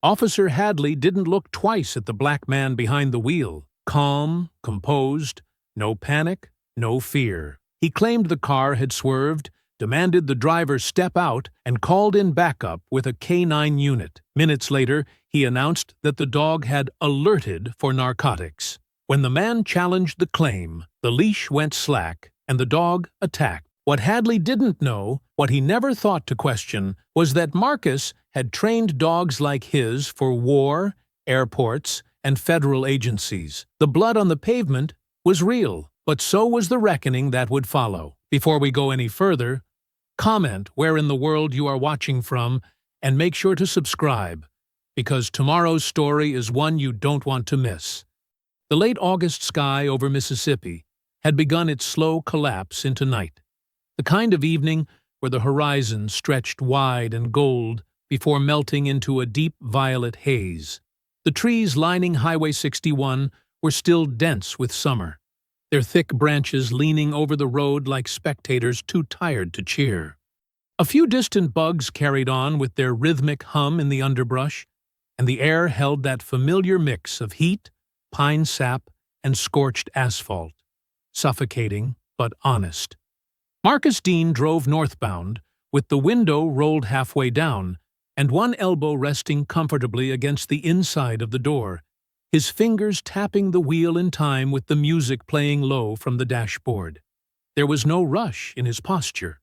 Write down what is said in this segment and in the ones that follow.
Officer Hadley didn't look twice at the black man behind the wheel. Calm, composed, no panic, no fear. He claimed the car had swerved, demanded the driver step out, and called in backup with a K9 unit. Minutes later, he announced that the dog had alerted for narcotics. When the man challenged the claim, the leash went slack and the dog attacked. What Hadley didn't know, what he never thought to question, was that Marcus had trained dogs like his for war, airports, and federal agencies. The blood on the pavement was real, but so was the reckoning that would follow. Before we go any further, comment where in the world you are watching from and make sure to subscribe, because tomorrow's story is one you don't want to miss. The late August sky over Mississippi had begun its slow collapse into night, the kind of evening where the horizon stretched wide and gold before melting into a deep violet haze. The trees lining Highway 61 were still dense with summer, their thick branches leaning over the road like spectators too tired to cheer. A few distant bugs carried on with their rhythmic hum in the underbrush, and the air held that familiar mix of heat, pine sap, and scorched asphalt, suffocating but honest. Marcus Dean drove northbound, with the window rolled halfway down, and one elbow resting comfortably against the inside of the door, his fingers tapping the wheel in time with the music playing low from the dashboard. There was no rush in his posture.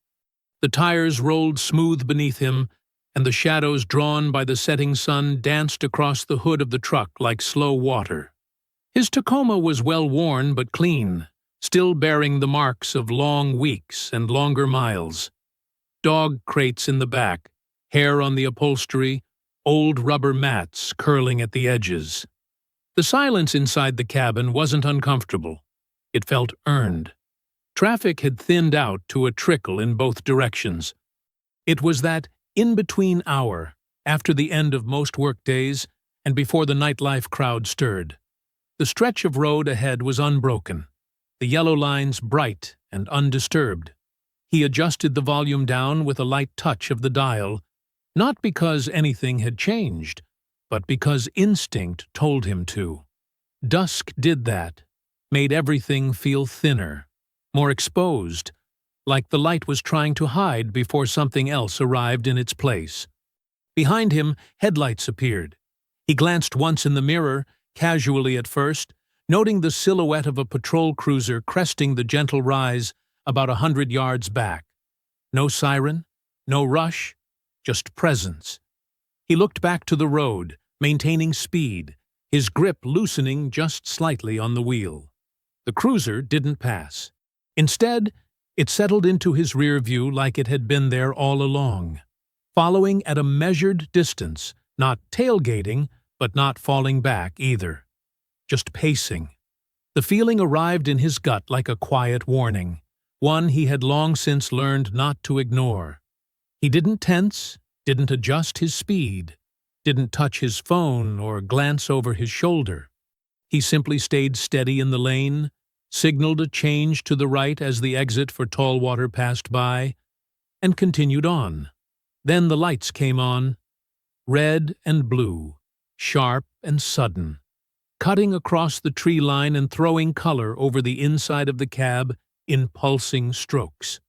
The tires rolled smooth beneath him, and the shadows drawn by the setting sun danced across the hood of the truck like slow water. His Tacoma was well worn but clean, still bearing the marks of long weeks and longer miles. Dog crates in the back, hair on the upholstery, old rubber mats curling at the edges. The silence inside the cabin wasn't uncomfortable. It felt earned. Traffic had thinned out to a trickle in both directions. It was that in-between hour, after the end of most workdays and before the nightlife crowd stirred. The stretch of road ahead was unbroken, the yellow lines bright and undisturbed. He adjusted the volume down with a light touch of the dial, not because anything had changed, but because instinct told him to. Dusk did that, made everything feel thinner, more exposed, like the light was trying to hide before something else arrived in its place. Behind him, headlights appeared. He glanced once in the mirror, casually at first, noting the silhouette of a patrol cruiser cresting the gentle rise about 100 yards back. No siren, no rush, just presence. He looked back to the road, maintaining speed, his grip loosening just slightly on the wheel. The cruiser didn't pass. Instead, it settled into his rear view like it had been there all along, following at a measured distance, not tailgating, but not falling back either. Just pacing. The feeling arrived in his gut like a quiet warning, one he had long since learned not to ignore. He didn't tense, didn't adjust his speed, didn't touch his phone or glance over his shoulder. He simply stayed steady in the lane, signaled a change to the right as the exit for Tallwater passed by, and continued on. Then the lights came on, red and blue, sharp and sudden, cutting across the tree line and throwing color over the inside of the cab in pulsing strokes.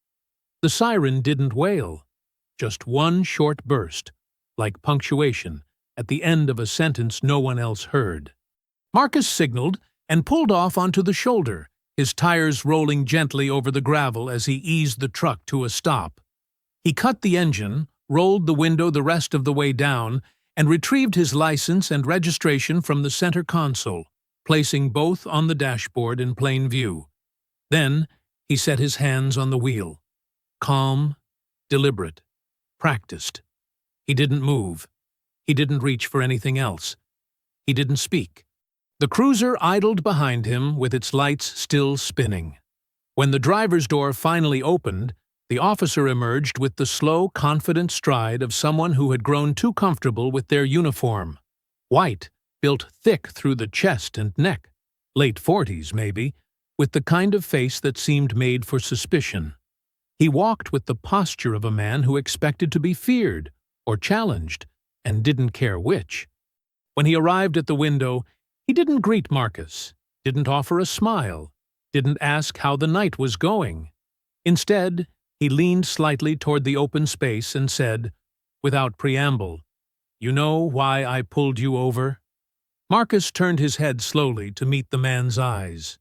The siren didn't wail, just one short burst, like punctuation, at the end of a sentence no one else heard. Marcus signaled and pulled off onto the shoulder, his tires rolling gently over the gravel as he eased the truck to a stop. He cut the engine, rolled the window the rest of the way down, and retrieved his license and registration from the center console, placing both on the dashboard in plain view. Then he set his hands on the wheel. Calm, deliberate, practiced. He didn't move. He didn't reach for anything else. He didn't speak. The cruiser idled behind him with its lights still spinning. When the driver's door finally opened, the officer emerged with the slow, confident stride of someone who had grown too comfortable with their uniform. White, built thick through the chest and neck, late 40s maybe, with the kind of face that seemed made for suspicion. He walked with the posture of a man who expected to be feared or challenged, and didn't care which. When he arrived at the window, he didn't greet Marcus, didn't offer a smile, didn't ask how the night was going. Instead, he leaned slightly toward the open space and said, without preamble, "You know why I pulled you over?" Marcus turned his head slowly to meet the man's eyes.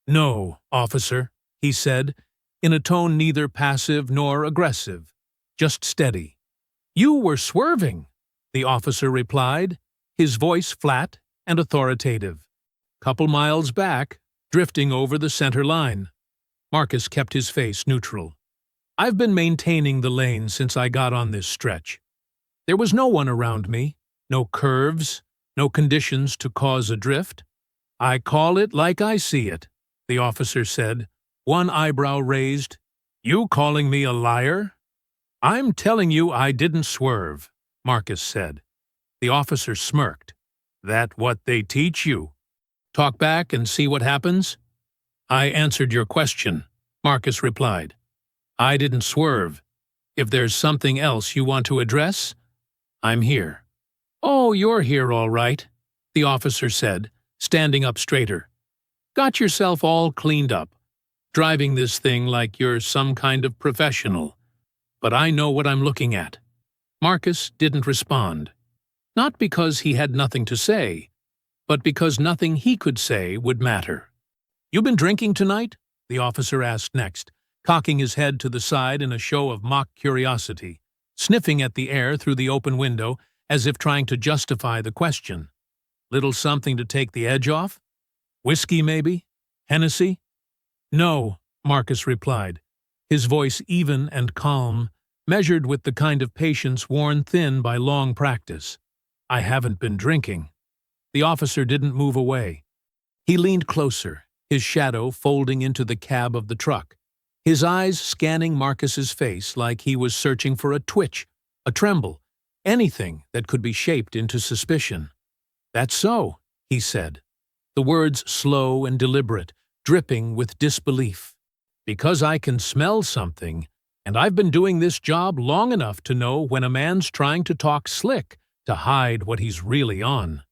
"No, officer," he said, in a tone neither passive nor aggressive, just steady. "You were swerving," the officer replied, his voice flat and authoritative. "Couple miles back, drifting over the center line." Marcus kept his face neutral. "I've been maintaining the lane since I got on this stretch. There was no one around me, no curves, no conditions to cause a drift. I call it like I see it," the officer said, one eyebrow raised. "You calling me a liar?" "I'm telling you I didn't swerve," Marcus said. The officer smirked. "That what they teach you? Talk back and see what happens?" "I answered your question," Marcus replied. "I didn't swerve. If there's something else you want to address, I'm here." "Oh, you're here all right," the officer said, standing up straighter. "Got yourself all cleaned up, driving this thing like you're some kind of professional. But I know what I'm looking at." Marcus didn't respond. Not because he had nothing to say, but because nothing he could say would matter. "You been drinking tonight?" the officer asked next, cocking his head to the side in a show of mock curiosity, sniffing at the air through the open window as if trying to justify the question. "Little something to take the edge off? Whiskey, maybe? Hennessy?" "No," Marcus replied, his voice even and calm, measured with the kind of patience worn thin by long practice. "I haven't been drinking." The officer didn't move away. He leaned closer, his shadow folding into the cab of the truck, his eyes scanning Marcus's face like he was searching for a twitch, a tremble, anything that could be shaped into suspicion. "That's so," he said, the words slow and deliberate, dripping with disbelief. "Because I can smell something, and I've been doing this job long enough to know when a man's trying to talk slick to hide what he's really on."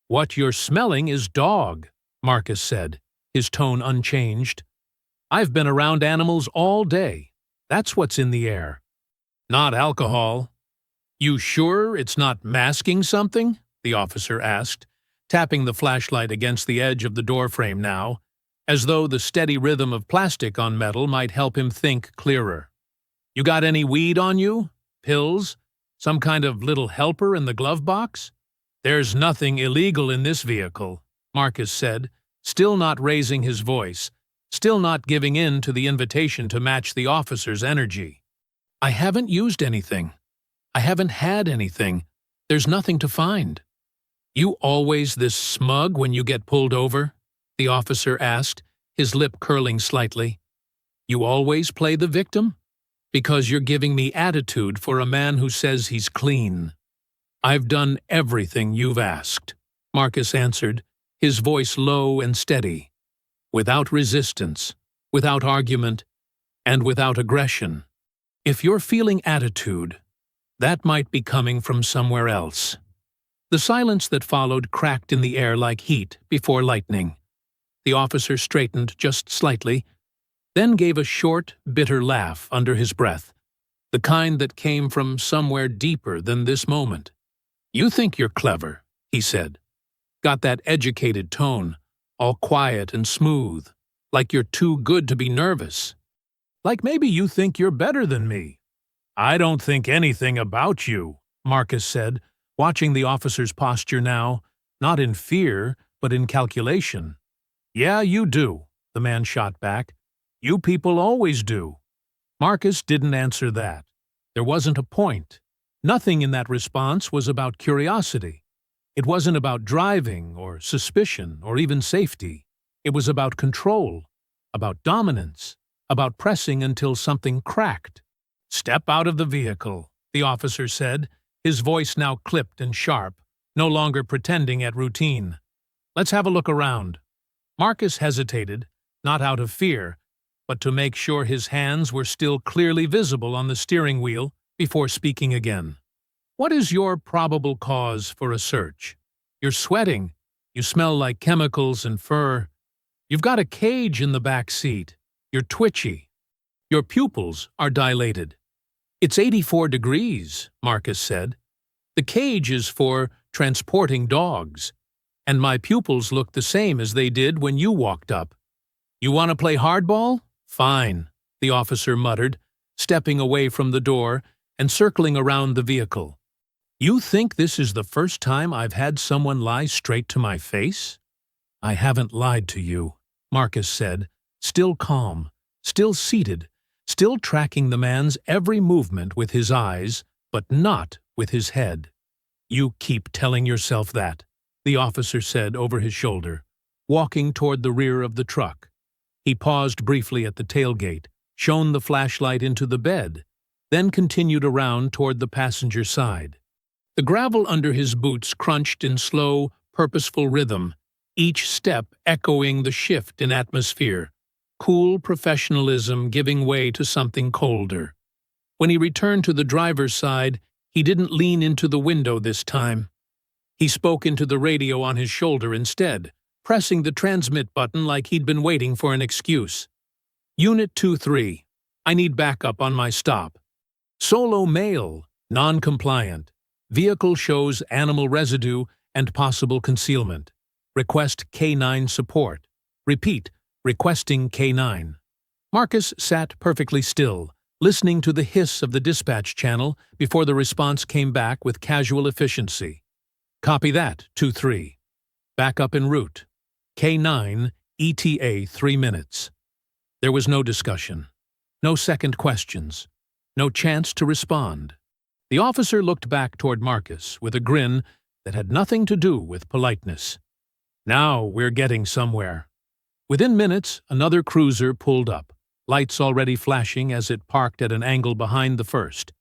"What you're smelling is dog," Marcus said, his tone unchanged. "I've been around animals all day. That's what's in the air. Not alcohol." "You sure it's not masking something?" the officer asked, tapping the flashlight against the edge of the doorframe now, as though the steady rhythm of plastic on metal might help him think clearer. "You got any weed on you? Pills? Some kind of little helper in the glove box?" "There's nothing illegal in this vehicle," Marcus said, still not raising his voice, still not giving in to the invitation to match the officer's energy. "I haven't used anything. I haven't had anything. There's nothing to find." "You always this smug when you get pulled over?" the officer asked, his lip curling slightly. "You always play the victim? Because you're giving me attitude for a man who says he's clean." "I've done everything you've asked," Marcus answered, his voice low and steady, without resistance, without argument, and without aggression. "If you're feeling attitude, that might be coming from somewhere else." The silence that followed cracked in the air like heat before lightning. The officer straightened just slightly, then gave a short, bitter laugh under his breath, the kind that came from somewhere deeper than this moment. "You think you're clever," he said. "Got that educated tone, all quiet and smooth, like you're too good to be nervous. Like maybe you think you're better than me." "I don't think anything about you," Marcus said, watching the officer's posture now, not in fear, but in calculation. "Yeah, you do," the man shot back. "You people always do." Marcus didn't answer that. There wasn't a point. Nothing in that response was about curiosity. It wasn't about driving or suspicion or even safety. It was about control, about dominance, about pressing until something cracked. "Step out of the vehicle," the officer said, his voice now clipped and sharp, no longer pretending at routine. "Let's have a look around." Marcus hesitated, not out of fear, but to make sure his hands were still clearly visible on the steering wheel before speaking again. "What is your probable cause for a search? You're sweating. You smell like chemicals and fur. You've got a cage in the back seat. You're twitchy. Your pupils are dilated. It's 84 degrees, Marcus said. The cage is for transporting dogs, and my pupils look the same as they did when you walked up. You want to play hardball? Fine, the officer muttered, stepping away from the door and circling around the vehicle. You think this is the first time I've had someone lie straight to my face? I haven't lied to you, Marcus said, still calm, still seated, still tracking the man's every movement with his eyes, but not with his head. You keep telling yourself that, the officer said over his shoulder, walking toward the rear of the truck. He paused briefly at the tailgate, shone the flashlight into the bed, then continued around toward the passenger side. The gravel under his boots crunched in slow, purposeful rhythm, each step echoing the shift in atmosphere, cool professionalism giving way to something colder. When he returned to the driver's side, he didn't lean into the window this time. He spoke into the radio on his shoulder instead, pressing the transmit button like he'd been waiting for an excuse. Unit 2-3, I need backup on my stop. Solo male, non-compliant. Vehicle shows animal residue and possible concealment. Request K9 support. Repeat, requesting K9. Marcus sat perfectly still, listening to the hiss of the dispatch channel before the response came back with casual efficiency. Copy that, 2-3. Backup en route. K9, ETA 3 minutes. There was no discussion. No second questions. No chance to respond. The officer looked back toward Marcus with a grin that had nothing to do with politeness. Now we're getting somewhere. Within minutes, another cruiser pulled up, lights already flashing as it parked at an angle behind the first.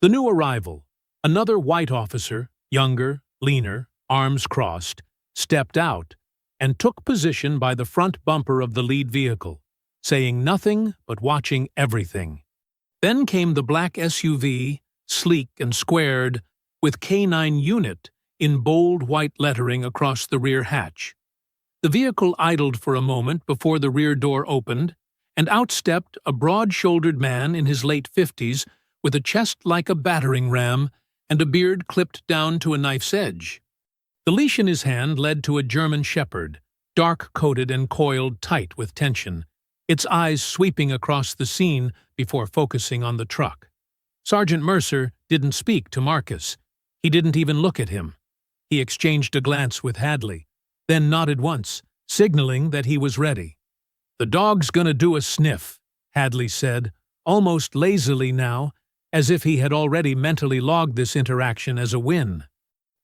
The new arrival, another white officer, younger, leaner, arms crossed, stepped out and took position by the front bumper of the lead vehicle, saying nothing but watching everything. Then came the black SUV, sleek and squared, with K9 unit in bold white lettering across the rear hatch. The vehicle idled for a moment before the rear door opened, and out stepped a broad-shouldered man in his late 50s with a chest like a battering ram and a beard clipped down to a knife's edge. The leash in his hand led to a German shepherd, dark-coated and coiled tight with tension, its eyes sweeping across the scene before focusing on the truck. Sergeant Mercer didn't speak to Marcus. He didn't even look at him. He exchanged a glance with Hadley, then nodded once, signaling that he was ready. "The dog's gonna do a sniff," Hadley said, almost lazily now, as if he had already mentally logged this interaction as a win.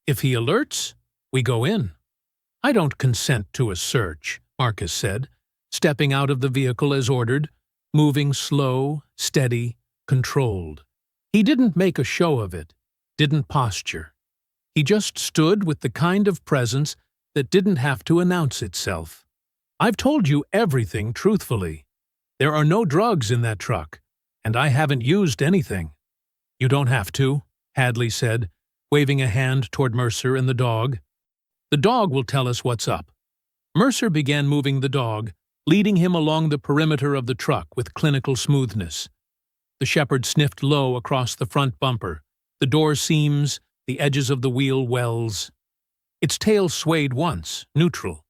"If he alerts, we go in." "I don't consent to a search," Marcus said, stepping out of the vehicle as ordered, moving slow, steady, controlled. He didn't make a show of it, didn't posture. He just stood with the kind of presence that didn't have to announce itself. "I've told you everything truthfully. There are no drugs in that truck, and I haven't used anything." "You don't have to," Hadley said, waving a hand toward Mercer and the dog. "The dog will tell us what's up." Mercer began moving the dog, leading him along the perimeter of the truck with clinical smoothness. The shepherd sniffed low across the front bumper, the door seams, the edges of the wheel wells. Its tail swayed once, neutral.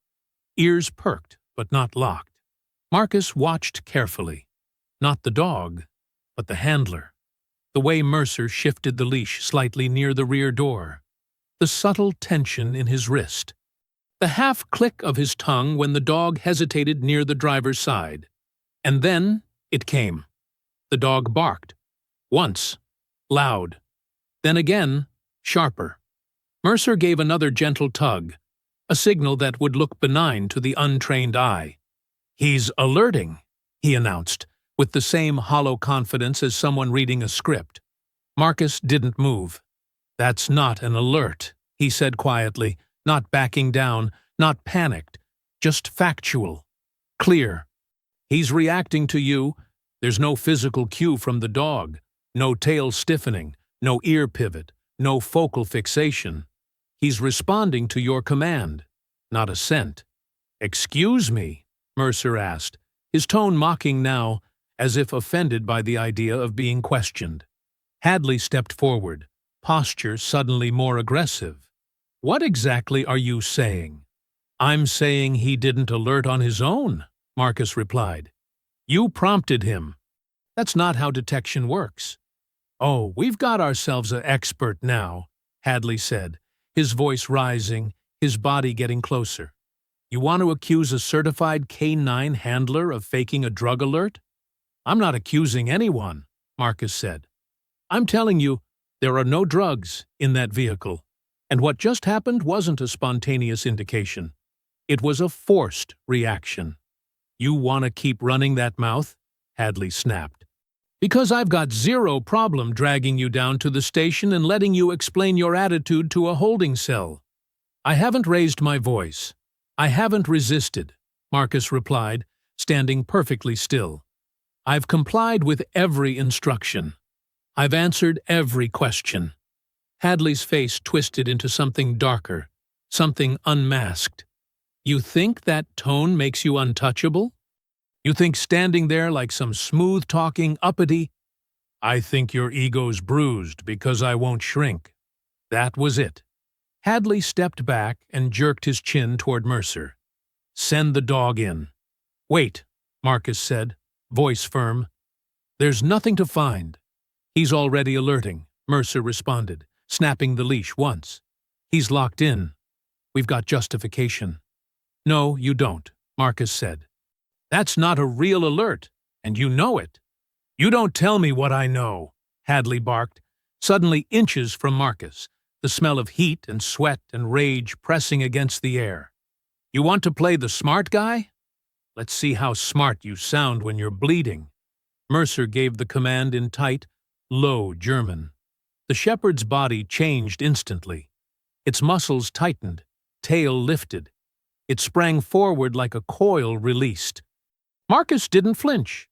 Ears perked, but not locked. Marcus watched carefully. Not the dog, but the handler. The way Mercer shifted the leash slightly near the rear door. The subtle tension in his wrist. The half-click of his tongue when the dog hesitated near the driver's side. And then it came. The dog barked. Once. Loud. Then again, sharper. Mercer gave another gentle tug, a signal that would look benign to the untrained eye. "He's alerting," he announced, with the same hollow confidence as someone reading a script. Marcus didn't move. "That's not an alert," he said quietly, not backing down, not panicked, just factual. Clear. "He's reacting to you. There's no physical cue from the dog, no tail stiffening, no ear pivot, no focal fixation. He's responding to your command, not a scent. "Excuse me?" Mercer asked, his tone mocking now, as if offended by the idea of being questioned. Hadley stepped forward, posture suddenly more aggressive. "What exactly are you saying?" "I'm saying he didn't alert on his own," Marcus replied. "You prompted him. That's not how detection works." "Oh, we've got ourselves an expert now," Hadley said, his voice rising, his body getting closer. "You want to accuse a certified K-9 handler of faking a drug alert?" "I'm not accusing anyone," Marcus said. "I'm telling you, there are no drugs in that vehicle, and what just happened wasn't a spontaneous indication. It was a forced reaction." "You want to keep running that mouth?" Hadley snapped. "Because I've got zero problem dragging you down to the station and letting you explain your attitude to a holding cell." "I haven't raised my voice. I haven't resisted," Marcus replied, standing perfectly still. "I've complied with every instruction. I've answered every question." Hadley's face twisted into something darker, something unmasked. "You think that tone makes you untouchable? You think standing there like some smooth-talking uppity—" "I think your ego's bruised because I won't shrink." That was it. Hadley stepped back and jerked his chin toward Mercer. "Send the dog in." "Wait," Marcus said, voice firm. "There's nothing to find." "He's already alerting," Mercer responded, snapping the leash once. "He's locked in. We've got justification." "No, you don't," Marcus said. "That's not a real alert, and you know it." "You don't tell me what I know," Hadley barked, suddenly inches from Marcus, the smell of heat and sweat and rage pressing against the air. "You want to play the smart guy? Let's see how smart you sound when you're bleeding." Mercer gave the command in tight, low German. The shepherd's body changed instantly. Its muscles tightened, tail lifted. It sprang forward like a coil released. Marcus didn't flinch,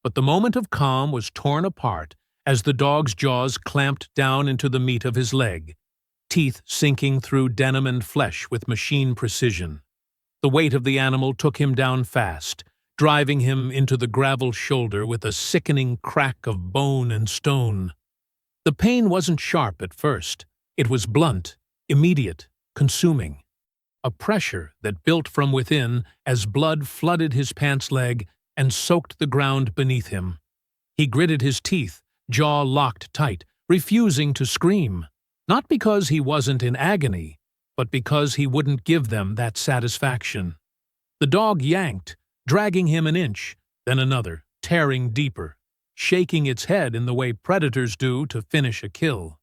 but the moment of calm was torn apart as the dog's jaws clamped down into the meat of his leg, teeth sinking through denim and flesh with machine precision. The weight of the animal took him down fast, driving him into the gravel shoulder with a sickening crack of bone and stone. The pain wasn't sharp at first. It was blunt, immediate, consuming. A pressure that built from within as blood flooded his pants leg and soaked the ground beneath him. He gritted his teeth, jaw locked tight, refusing to scream, not because he wasn't in agony, but because he wouldn't give them that satisfaction. The dog yanked, dragging him an inch, then another, tearing deeper, shaking its head in the way predators do to finish a kill.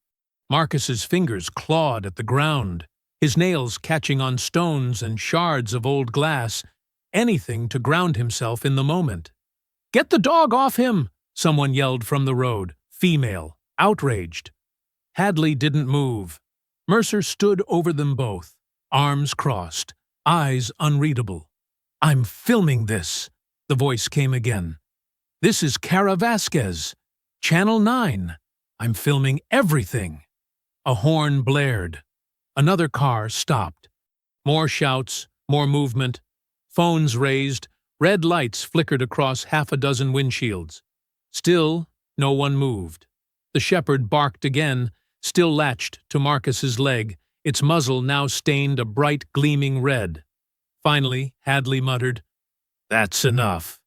Marcus's fingers clawed at the ground, his nails catching on stones and shards of old glass, anything to ground himself in the moment. "Get the dog off him!" someone yelled from the road, female, outraged. Hadley didn't move. Mercer stood over them both, arms crossed, eyes unreadable. "I'm filming this," the voice came again. "This is Cara Vasquez, Channel 9. I'm filming everything." A horn blared. Another car stopped. More shouts, more movement. Phones raised, red lights flickered across half a dozen windshields. Still, no one moved. The shepherd barked again, still latched to Marcus's leg, its muzzle now stained a bright gleaming red. Finally, Hadley muttered, "That's enough,"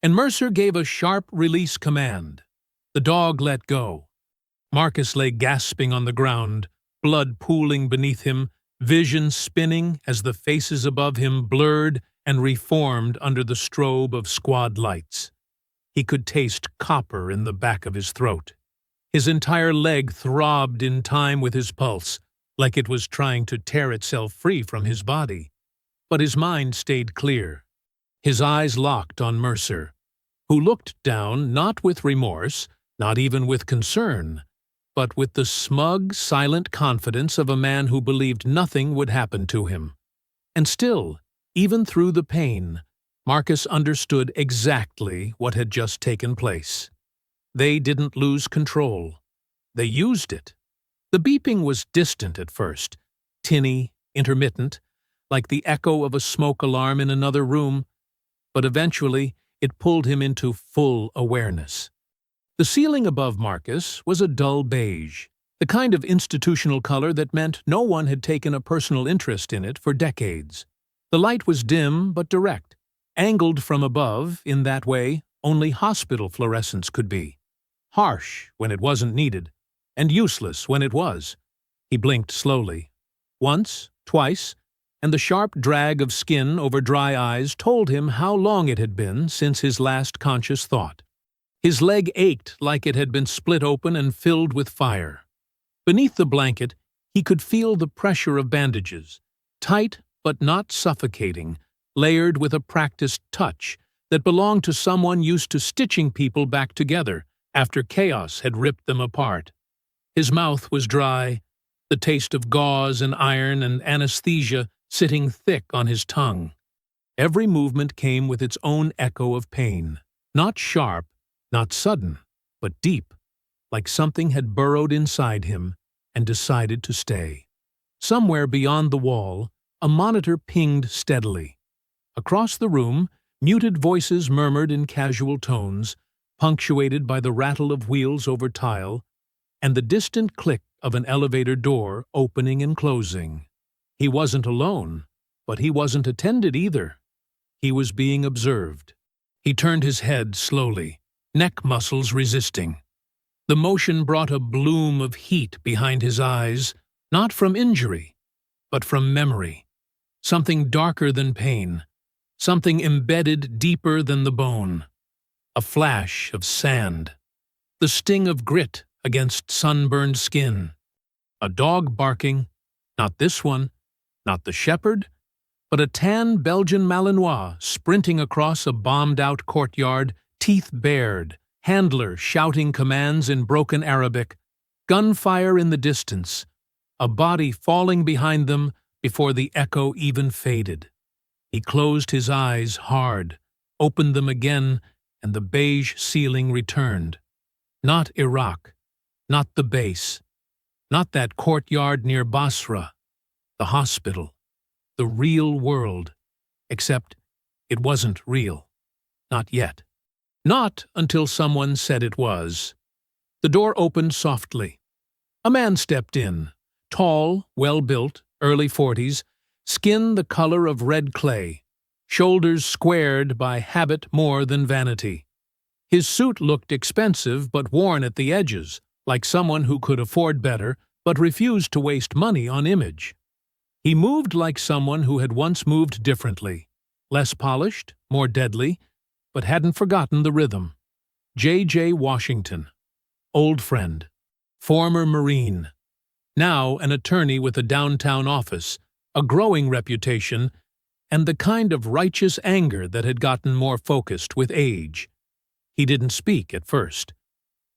and Mercer gave a sharp release command. The dog let go. Marcus lay gasping on the ground, blood pooling beneath him, vision spinning as the faces above him blurred and reformed under the strobe of squad lights. He could taste copper in the back of his throat. His entire leg throbbed in time with his pulse, like it was trying to tear itself free from his body. But his mind stayed clear. His eyes locked on Mercer, who looked down not with remorse, not even with concern, but with the smug, silent confidence of a man who believed nothing would happen to him. And still, even through the pain, Marcus understood exactly what had just taken place. They didn't lose control. They used it. The beeping was distant at first, tinny, intermittent, like the echo of a smoke alarm in another room, but eventually it pulled him into full awareness. The ceiling above Marcus was a dull beige, the kind of institutional color that meant no one had taken a personal interest in it for decades. The light was dim but direct, angled from above in that way only hospital fluorescence could be. Harsh when it wasn't needed, and useless when it was. He blinked slowly. Once, twice, and the sharp drag of skin over dry eyes told him how long it had been since his last conscious thought. His leg ached like it had been split open and filled with fire. Beneath the blanket, he could feel the pressure of bandages, tight but not suffocating, layered with a practiced touch that belonged to someone used to stitching people back together after chaos had ripped them apart. His mouth was dry, the taste of gauze and iron and anesthesia sitting thick on his tongue. Every movement came with its own echo of pain, not sharp, not sudden, but deep, like something had burrowed inside him and decided to stay. Somewhere beyond the wall, a monitor pinged steadily. Across the room, muted voices murmured in casual tones, punctuated by the rattle of wheels over tile and the distant click of an elevator door opening and closing. He wasn't alone, but he wasn't attended either. He was being observed. He turned his head slowly, neck muscles resisting. The motion brought a bloom of heat behind his eyes, not from injury, but from memory. Something darker than pain, something embedded deeper than the bone. A flash of sand, the sting of grit against sunburned skin. A dog barking, not this one, not the shepherd, but a tan Belgian Malinois sprinting across a bombed-out courtyard, teeth bared, handler shouting commands in broken Arabic, gunfire in the distance, a body falling behind them before the echo even faded. He closed his eyes hard, opened them again, and the beige ceiling returned. Not Iraq, not the base, not that courtyard near Basra, the hospital, the real world, except it wasn't real. Not yet. Not until someone said it was. The door opened softly. A man stepped in, tall, well-built, early 40s, skin the color of red clay, shoulders squared by habit more than vanity. His suit looked expensive but worn at the edges, like someone who could afford better but refused to waste money on image. He moved like someone who had once moved differently, less polished, more deadly, but hadn't forgotten the rhythm. J.J. Washington, old friend, former Marine, now an attorney with a downtown office, a growing reputation, and the kind of righteous anger that had gotten more focused with age. He didn't speak at first,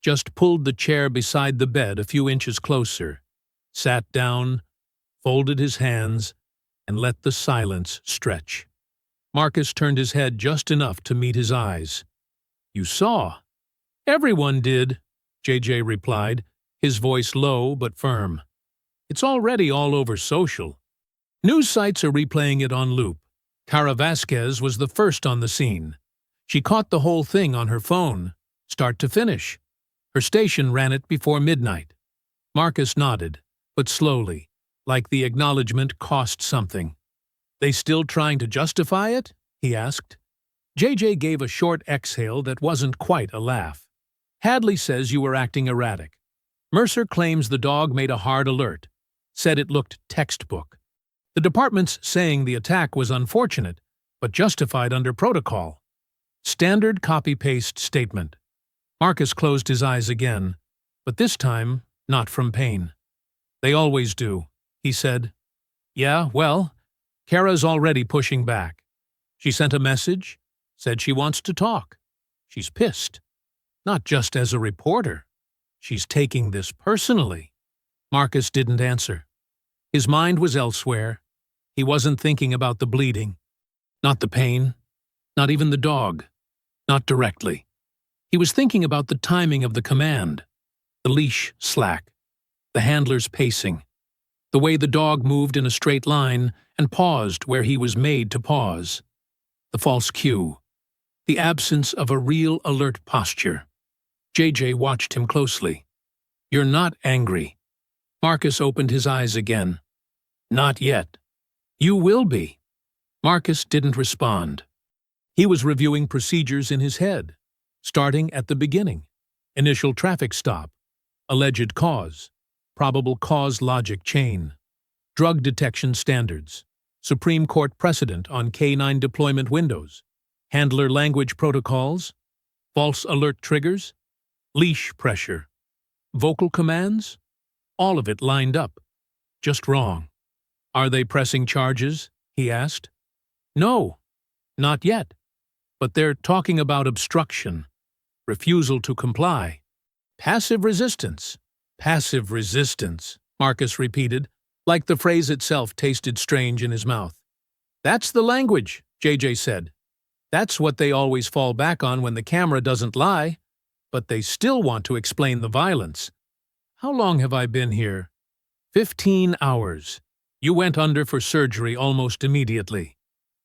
just pulled the chair beside the bed a few inches closer, sat down, folded his hands, and let the silence stretch. Marcus turned his head just enough to meet his eyes. "You saw." "Everyone did," J.J. replied, his voice low but firm. "It's already all over social. News sites are replaying it on loop. Cara Vasquez was the first on the scene. She caught the whole thing on her phone, start to finish. Her station ran it before midnight." Marcus nodded, but slowly, like the acknowledgement cost something. "They still trying to justify it?" he asked. J.J. gave a short exhale that wasn't quite a laugh. "Hadley says you were acting erratic. Mercer claims the dog made a hard alert, said it looked textbook. The department's saying the attack was unfortunate, but justified under protocol. Standard copy-paste statement." Marcus closed his eyes again, but this time not from pain. "They always do," he said. "Yeah, well, Kara's already pushing back. She sent a message, said she wants to talk. She's pissed. Not just as a reporter. She's taking this personally." Marcus didn't answer. His mind was elsewhere. He wasn't thinking about the bleeding. Not the pain. Not even the dog. Not directly. He was thinking about the timing of the command. The leash slack. The handler's pacing. The way the dog moved in a straight line and paused where he was made to pause. The false cue. The absence of a real alert posture. JJ watched him closely. "You're not angry." Marcus opened his eyes again. "Not yet." "You will be." Marcus didn't respond. He was reviewing procedures in his head, starting at the beginning. Initial traffic stop. Alleged cause. Probable cause logic chain. Drug detection standards. Supreme Court precedent on K9 deployment windows. Handler language protocols. False alert triggers. Leash pressure. Vocal commands. All of it lined up. Just wrong. "Are they pressing charges?" he asked. "No, not yet. But they're talking about obstruction. Refusal to comply. Passive resistance." "Passive resistance," Marcus repeated, like the phrase itself tasted strange in his mouth. "That's the language," JJ said. "That's what they always fall back on when the camera doesn't lie. But they still want to explain the violence. How long have I been here?" 15 hours. You went under for surgery almost immediately.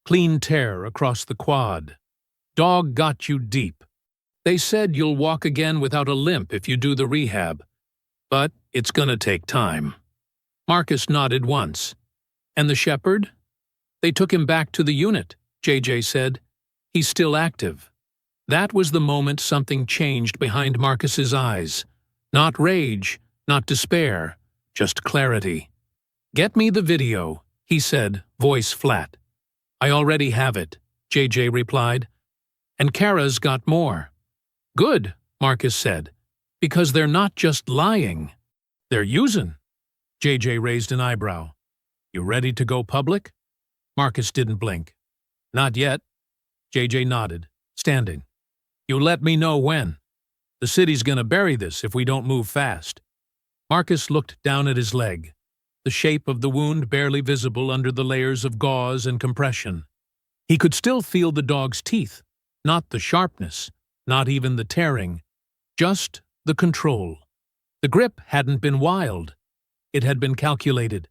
Clean tear across the quad. Dog got you deep. They said you'll walk again without a limp if you do the rehab. But it's gonna take time. Marcus nodded once. "And the shepherd?" "They took him back to the unit," JJ said. "He's still active." That was the moment something changed behind Marcus's eyes. Not rage, not despair, just clarity. "Get me the video," he said, voice flat. "I already have it," JJ replied. "And Kara's got more." "Good," Marcus said, "because they're not just lying. They're using." JJ raised an eyebrow. "You ready to go public?" Marcus didn't blink. "Not yet." JJ nodded, standing. "You let me know when. The city's gonna bury this if we don't move fast." Marcus looked down at his leg, the shape of the wound barely visible under the layers of gauze and compression. He could still feel the dog's teeth, not the sharpness, not even the tearing, just the control. The grip hadn't been wild. It had been calculated.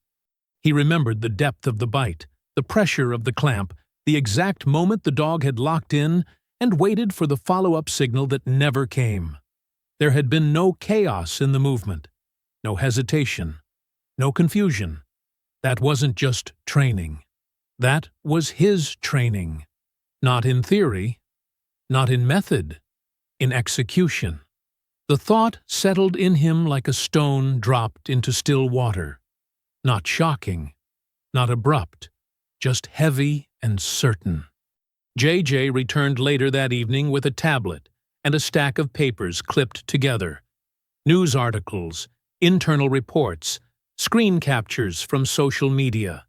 He remembered the depth of the bite, the pressure of the clamp, the exact moment the dog had locked in and waited for the follow-up signal that never came. There had been no chaos in the movement, no hesitation, no confusion. That wasn't just training. That was his training. Not in theory, not in method, in execution. The thought settled in him like a stone dropped into still water. Not shocking, not abrupt, just heavy and certain. JJ returned later that evening with a tablet and a stack of papers clipped together. News articles, internal reports, screen captures from social media.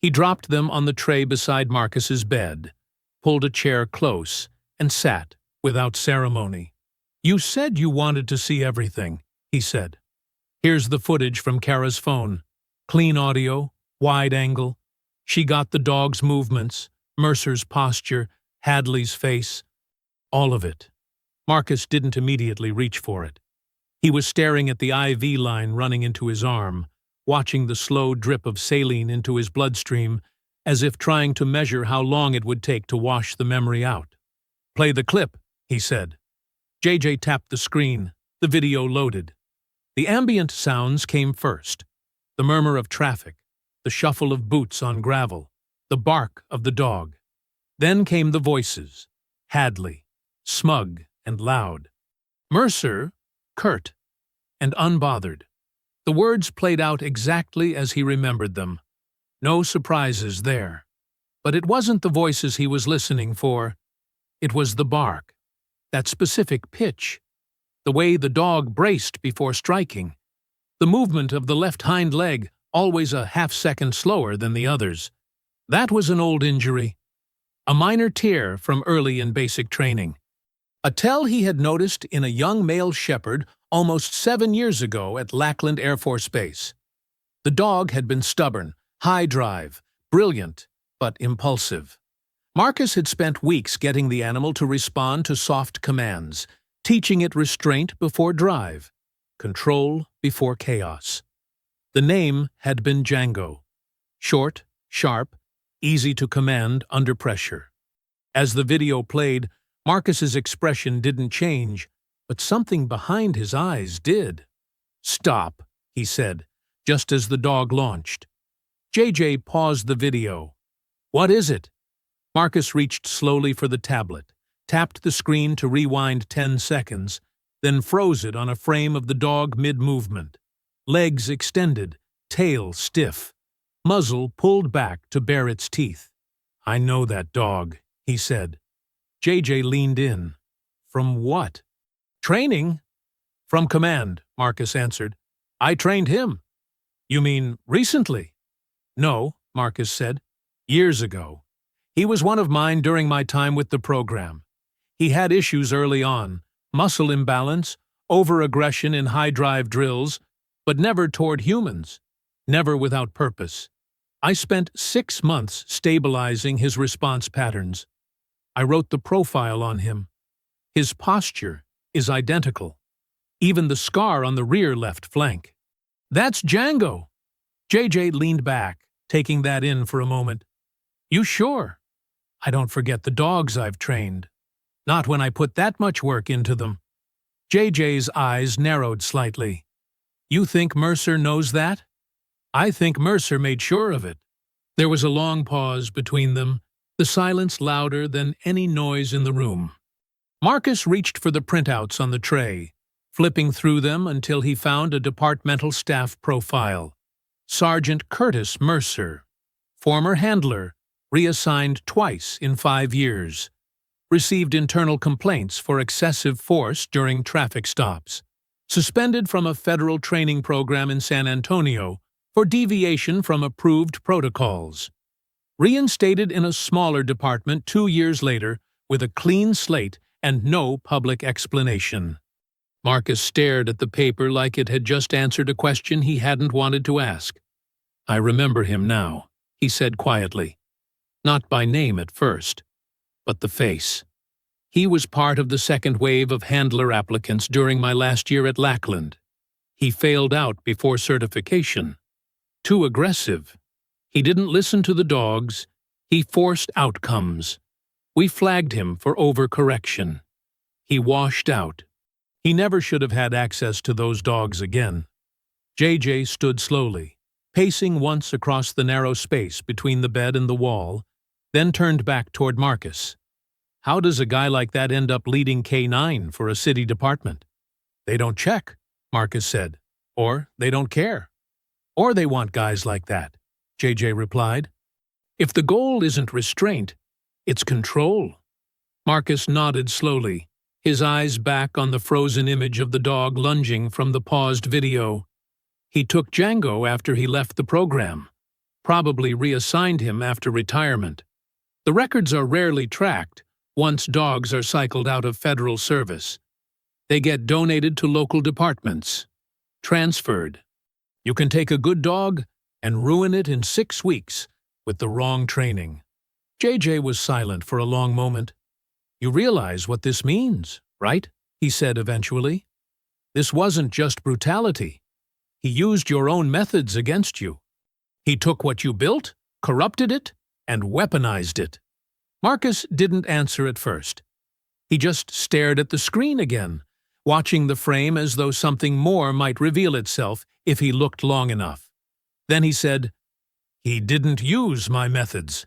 He dropped them on the tray beside Marcus's bed, pulled a chair close, and sat without ceremony. "You said you wanted to see everything," he said. "Here's the footage from Kara's phone. Clean audio, wide angle. She got the dog's movements, Mercer's posture, Hadley's face. All of it." Marcus didn't immediately reach for it. He was staring at the IV line running into his arm, watching the slow drip of saline into his bloodstream, as if trying to measure how long it would take to wash the memory out. "Play the clip," he said. JJ tapped the screen. The video loaded. The ambient sounds came first. The murmur of traffic, the shuffle of boots on gravel, the bark of the dog. Then came the voices. Hadley, smug and loud. Mercer, curt and unbothered. The words played out exactly as he remembered them. No surprises there. But it wasn't the voices he was listening for. It was the bark. That specific pitch. The way the dog braced before striking. The movement of the left hind leg, always a half-second slower than the others. That was an old injury. A minor tear from early in basic training. A tell he had noticed in a young male shepherd almost 7 years ago at Lackland Air Force Base. The dog had been stubborn, high drive, brilliant, but impulsive. Marcus had spent weeks getting the animal to respond to soft commands, teaching it restraint before drive, control before chaos. The name had been Django. Short, sharp, easy to command under pressure. As the video played, Marcus's expression didn't change, but something behind his eyes did. "Stop," he said, just as the dog launched. JJ paused the video. "What is it?" Marcus reached slowly for the tablet, tapped the screen to rewind 10 seconds, then froze it on a frame of the dog mid-movement. Legs extended, tail stiff, muzzle pulled back to bare its teeth. "I know that dog," he said. JJ leaned in. "From what?" "Training." "From command," Marcus answered. "I trained him." "You mean recently?" "No," Marcus said. "Years ago. He was one of mine during my time with the program. He had issues early on, muscle imbalance, over-aggression in high-drive drills, but never toward humans, never without purpose. I spent 6 months stabilizing his response patterns. I wrote the profile on him. His posture is identical. Even the scar on the rear left flank. That's Django." JJ leaned back, taking that in for a moment. "You sure?" "I don't forget the dogs I've trained. Not when I put that much work into them." JJ's eyes narrowed slightly. "You think Mercer knows that?" "I think Mercer made sure of it." There was a long pause between them, the silence louder than any noise in the room. Marcus reached for the printouts on the tray, flipping through them until he found a departmental staff profile. Sergeant Curtis Mercer, former handler, reassigned twice in 5 years. Received internal complaints for excessive force during traffic stops. Suspended from a federal training program in San Antonio for deviation from approved protocols. Reinstated in a smaller department 2 years later with a clean slate and no public explanation. Marcus stared at the paper like it had just answered a question he hadn't wanted to ask. "I remember him now," he said quietly. "Not by name at first, but the face. He was part of the second wave of handler applicants during my last year at Lackland. He failed out before certification. Too aggressive. He didn't listen to the dogs. He forced outcomes. We flagged him for overcorrection. He washed out. He never should have had access to those dogs again." JJ stood slowly, pacing once across the narrow space between the bed and the wall, then turned back toward Marcus. "How does a guy like that end up leading K9 for a city department?" "They don't check," Marcus said. "Or they don't care. Or they want guys like that," JJ replied. "If the goal isn't restraint, it's control." Marcus nodded slowly, his eyes back on the frozen image of the dog lunging from the paused video. "He took Django after he left the program. Probably reassigned him after retirement. The records are rarely tracked once dogs are cycled out of federal service. They get donated to local departments. Transferred. You can take a good dog and ruin it in 6 weeks with the wrong training." JJ was silent for a long moment. "You realize what this means, right?" he said eventually. "This wasn't just brutality. He used your own methods against you. He took what you built, corrupted it, and weaponized it." Marcus didn't answer at first. He just stared at the screen again, watching the frame as though something more might reveal itself if he looked long enough. Then he said, "He didn't use my methods.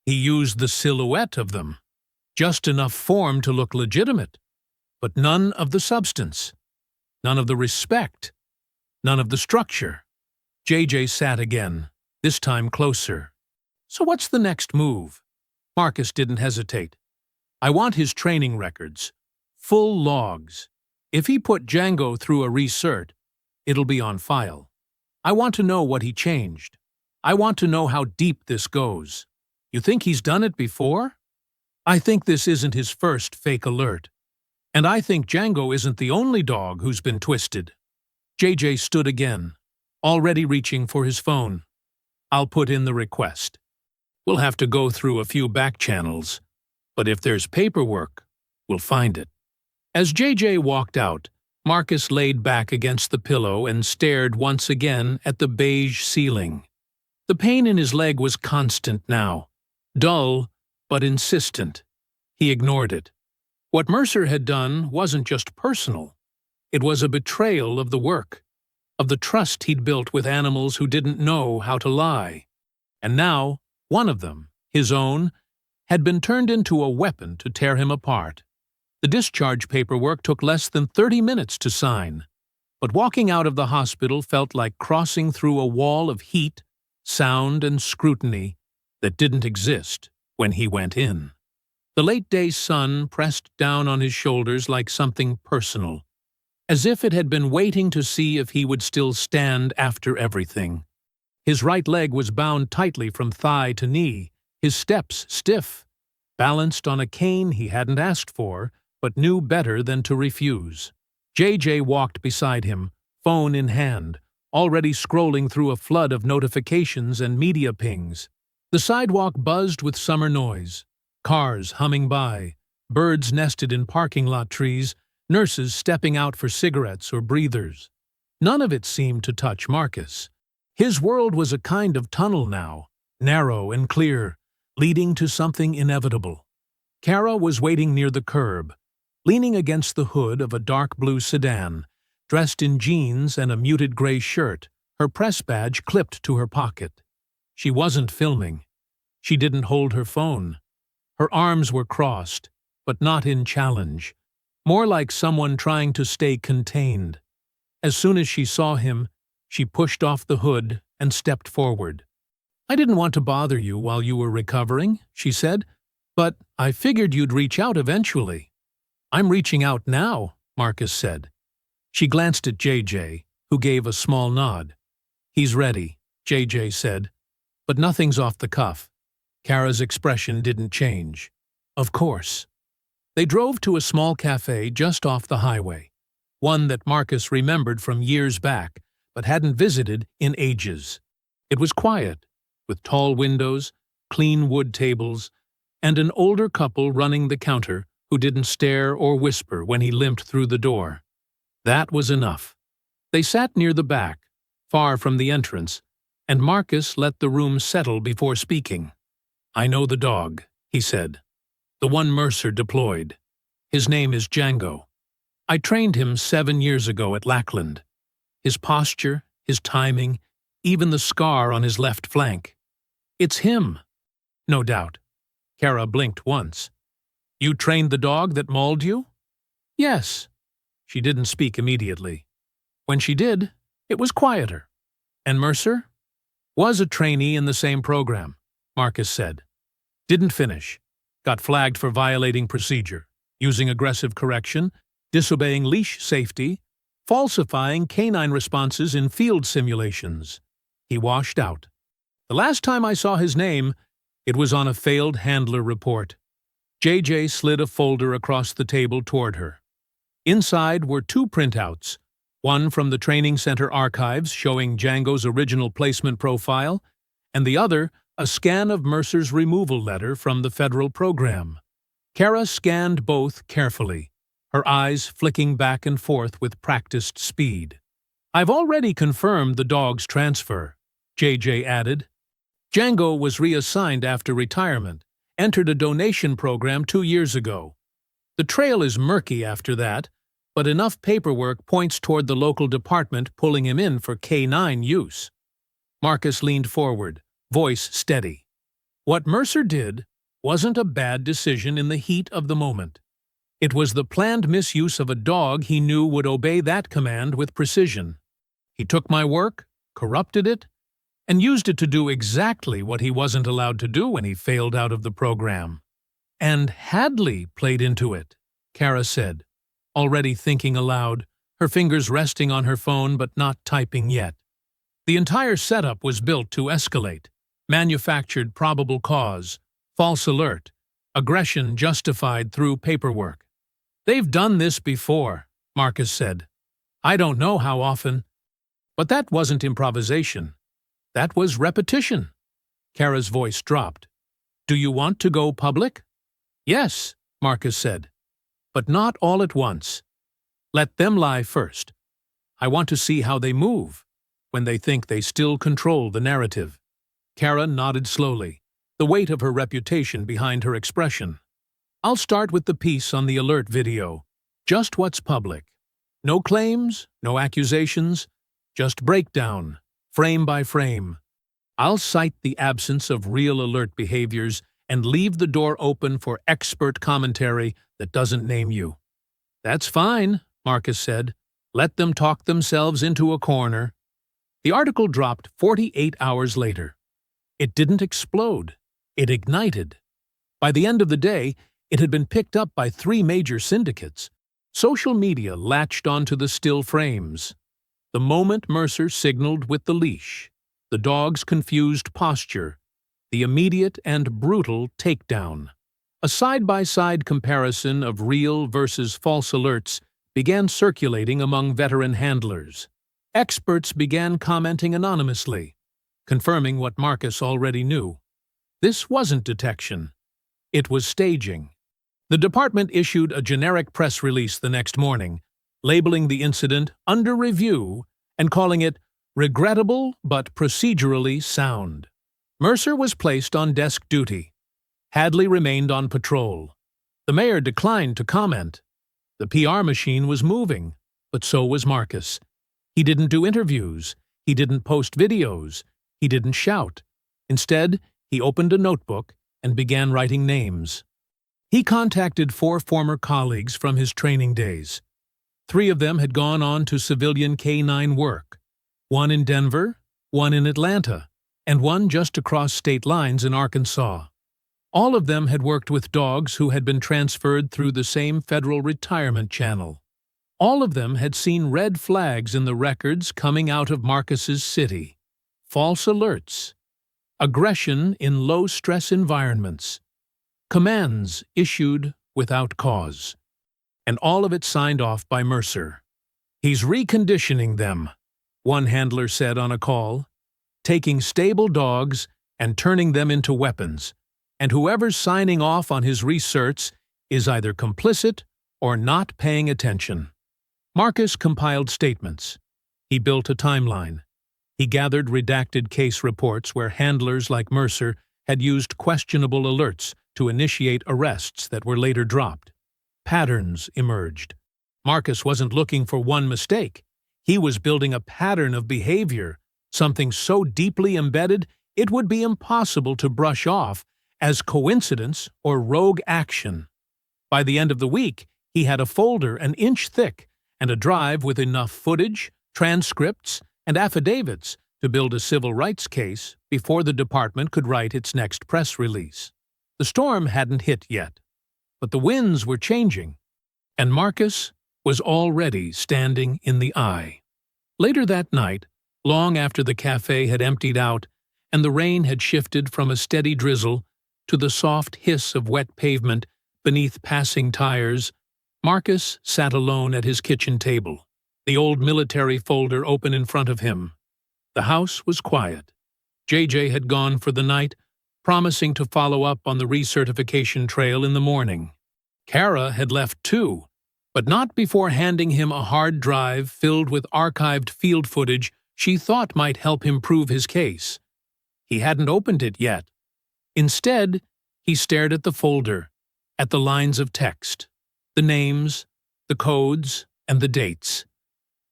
He used the silhouette of them. Just enough form to look legitimate, but none of the substance. None of the respect. None of the structure." JJ sat again, this time closer. "So what's the next move?" Marcus didn't hesitate. "I want his training records. Full logs. If he put Django through a recert, it'll be on file. I want to know what he changed. I want to know how deep this goes. You think he's done it before? I think this isn't his first fake alert. And I think Django isn't the only dog who's been twisted." JJ stood again, already reaching for his phone. "I'll put in the request. We'll have to go through a few back channels, but if there's paperwork, we'll find it." As JJ walked out, Marcus laid back against the pillow and stared once again at the beige ceiling. The pain in his leg was constant now, dull but insistent. He ignored it. What Mercer had done wasn't just personal. It was a betrayal of the work, of the trust he'd built with animals who didn't know how to lie. And now, one of them, his own, had been turned into a weapon to tear him apart. The discharge paperwork took less than 30 minutes to sign, but walking out of the hospital felt like crossing through a wall of heat, sound, and scrutiny that didn't exist when he went in. The late-day sun pressed down on his shoulders like something personal, as if it had been waiting to see if he would still stand after everything. His right leg was bound tightly from thigh to knee, his steps stiff, balanced on a cane he hadn't asked for, but knew better than to refuse. JJ walked beside him, phone in hand, already scrolling through a flood of notifications and media pings. The sidewalk buzzed with summer noise, cars humming by, birds nested in parking lot trees, nurses stepping out for cigarettes or breathers. None of it seemed to touch Marcus. His world was a kind of tunnel now, narrow and clear, leading to something inevitable. Kara was waiting near the curb, leaning against the hood of a dark blue sedan, dressed in jeans and a muted gray shirt, her press badge clipped to her pocket. She wasn't filming. She didn't hold her phone. Her arms were crossed, but not in challenge, more like someone trying to stay contained. As soon as she saw him, she pushed off the hood and stepped forward. "I didn't want to bother you while you were recovering," she said, "but I figured you'd reach out eventually." "I'm reaching out now," Marcus said. She glanced at JJ, who gave a small nod. "He's ready," JJ said, "but nothing's off the cuff." Kara's expression didn't change. "Of course." They drove to a small cafe just off the highway, one that Marcus remembered from years back, but hadn't visited in ages. It was quiet, with tall windows, clean wood tables, and an older couple running the counter who didn't stare or whisper when he limped through the door. That was enough. They sat near the back, far from the entrance, and Marcus let the room settle before speaking. "I know the dog," he said. "The one Mercer deployed. His name is Django. I trained him 7 years ago at Lackland. His posture, his timing, even the scar on his left flank. It's him." "No doubt." Kara blinked once. "You trained the dog that mauled you?" "Yes." She didn't speak immediately. When she did, it was quieter. "And Mercer?" "Was a trainee in the same program," Marcus said. "Didn't finish. Got flagged for violating procedure, using aggressive correction, disobeying leash safety, falsifying canine responses in field simulations. He washed out. The last time I saw his name, it was on a failed handler report." JJ slid a folder across the table toward her. Inside were 2 printouts, one from the training center archives showing Django's original placement profile, and the other a scan of Mercer's removal letter from the federal program. Kara scanned both carefully, her eyes flicking back and forth with practiced speed. "I've already confirmed the dog's transfer," JJ added. "Django was reassigned after retirement, entered a donation program 2 years ago. The trail is murky after that, but enough paperwork points toward the local department pulling him in for K9 use." Marcus leaned forward, voice steady. What Mercer did wasn't a bad decision in the heat of the moment. It was the planned misuse of a dog he knew would obey that command with precision. He took my work, corrupted it, and used it to do exactly what he wasn't allowed to do when he failed out of the program. "And Hadley played into it," Kara said, already thinking aloud, her fingers resting on her phone but not typing yet. The entire setup was built to escalate. Manufactured probable cause, false alert, aggression justified through paperwork. "They've done this before," Marcus said. "I don't know how often." But that wasn't improvisation. That was repetition. Kara's voice dropped. "Do you want to go public?" "Yes," Marcus said. "But not all at once. Let them lie first. I want to see how they move when they think they still control the narrative. Kara nodded slowly, the weight of her reputation behind her expression. I'll start with the piece on the alert video. Just what's public. No claims, no accusations, just breakdown, frame by frame. I'll cite the absence of real alert behaviors and leave the door open for expert commentary that doesn't name you. That's fine, Marcus said. Let them talk themselves into a corner. The article dropped 48 hours later. It didn't explode. It ignited. By the end of the day, it had been picked up by 3 major syndicates. Social media latched onto the still frames. The moment Mercer signaled with the leash, the dog's confused posture, the immediate and brutal takedown. A side-by-side comparison of real versus false alerts began circulating among veteran handlers. Experts began commenting anonymously, confirming what Marcus already knew. This wasn't detection. It was staging. The department issued a generic press release the next morning, labeling the incident under review and calling it regrettable but procedurally sound. Mercer was placed on desk duty. Hadley remained on patrol. The mayor declined to comment. The PR machine was moving, but so was Marcus. He didn't do interviews. He didn't post videos. He didn't shout. Instead, he opened a notebook and began writing names. He contacted 4 former colleagues from his training days. 3 of them had gone on to civilian K-9 work, 1 in Denver, 1 in Atlanta, and 1 just across state lines in Arkansas. All of them had worked with dogs who had been transferred through the same federal retirement channel. All of them had seen red flags in the records coming out of Marcus's city. False alerts, aggression in low-stress environments, commands issued without cause, and all of it signed off by Mercer. He's reconditioning them, one handler said on a call, taking stable dogs and turning them into weapons, and whoever's signing off on his research is either complicit or not paying attention. Marcus compiled statements. He built a timeline. He gathered redacted case reports where handlers like Mercer had used questionable alerts to initiate arrests that were later dropped. Patterns emerged. Marcus wasn't looking for one mistake. He was building a pattern of behavior, something so deeply embedded it would be impossible to brush off as coincidence or rogue action. By the end of the week, he had a folder an inch thick and a drive with enough footage, transcripts, and affidavits to build a civil rights case before the department could write its next press release. The storm hadn't hit yet, but the winds were changing, and Marcus was already standing in the eye. Later that night, long after the cafe had emptied out and the rain had shifted from a steady drizzle to the soft hiss of wet pavement beneath passing tires, Marcus sat alone at his kitchen table, the old military folder open in front of him. The house was quiet. JJ had gone for the night, promising to follow up on the recertification trail in the morning. Kara had left too, but not before handing him a hard drive filled with archived field footage she thought might help him prove his case. He hadn't opened it yet. Instead, he stared at the folder, at the lines of text, the names, the codes, and the dates.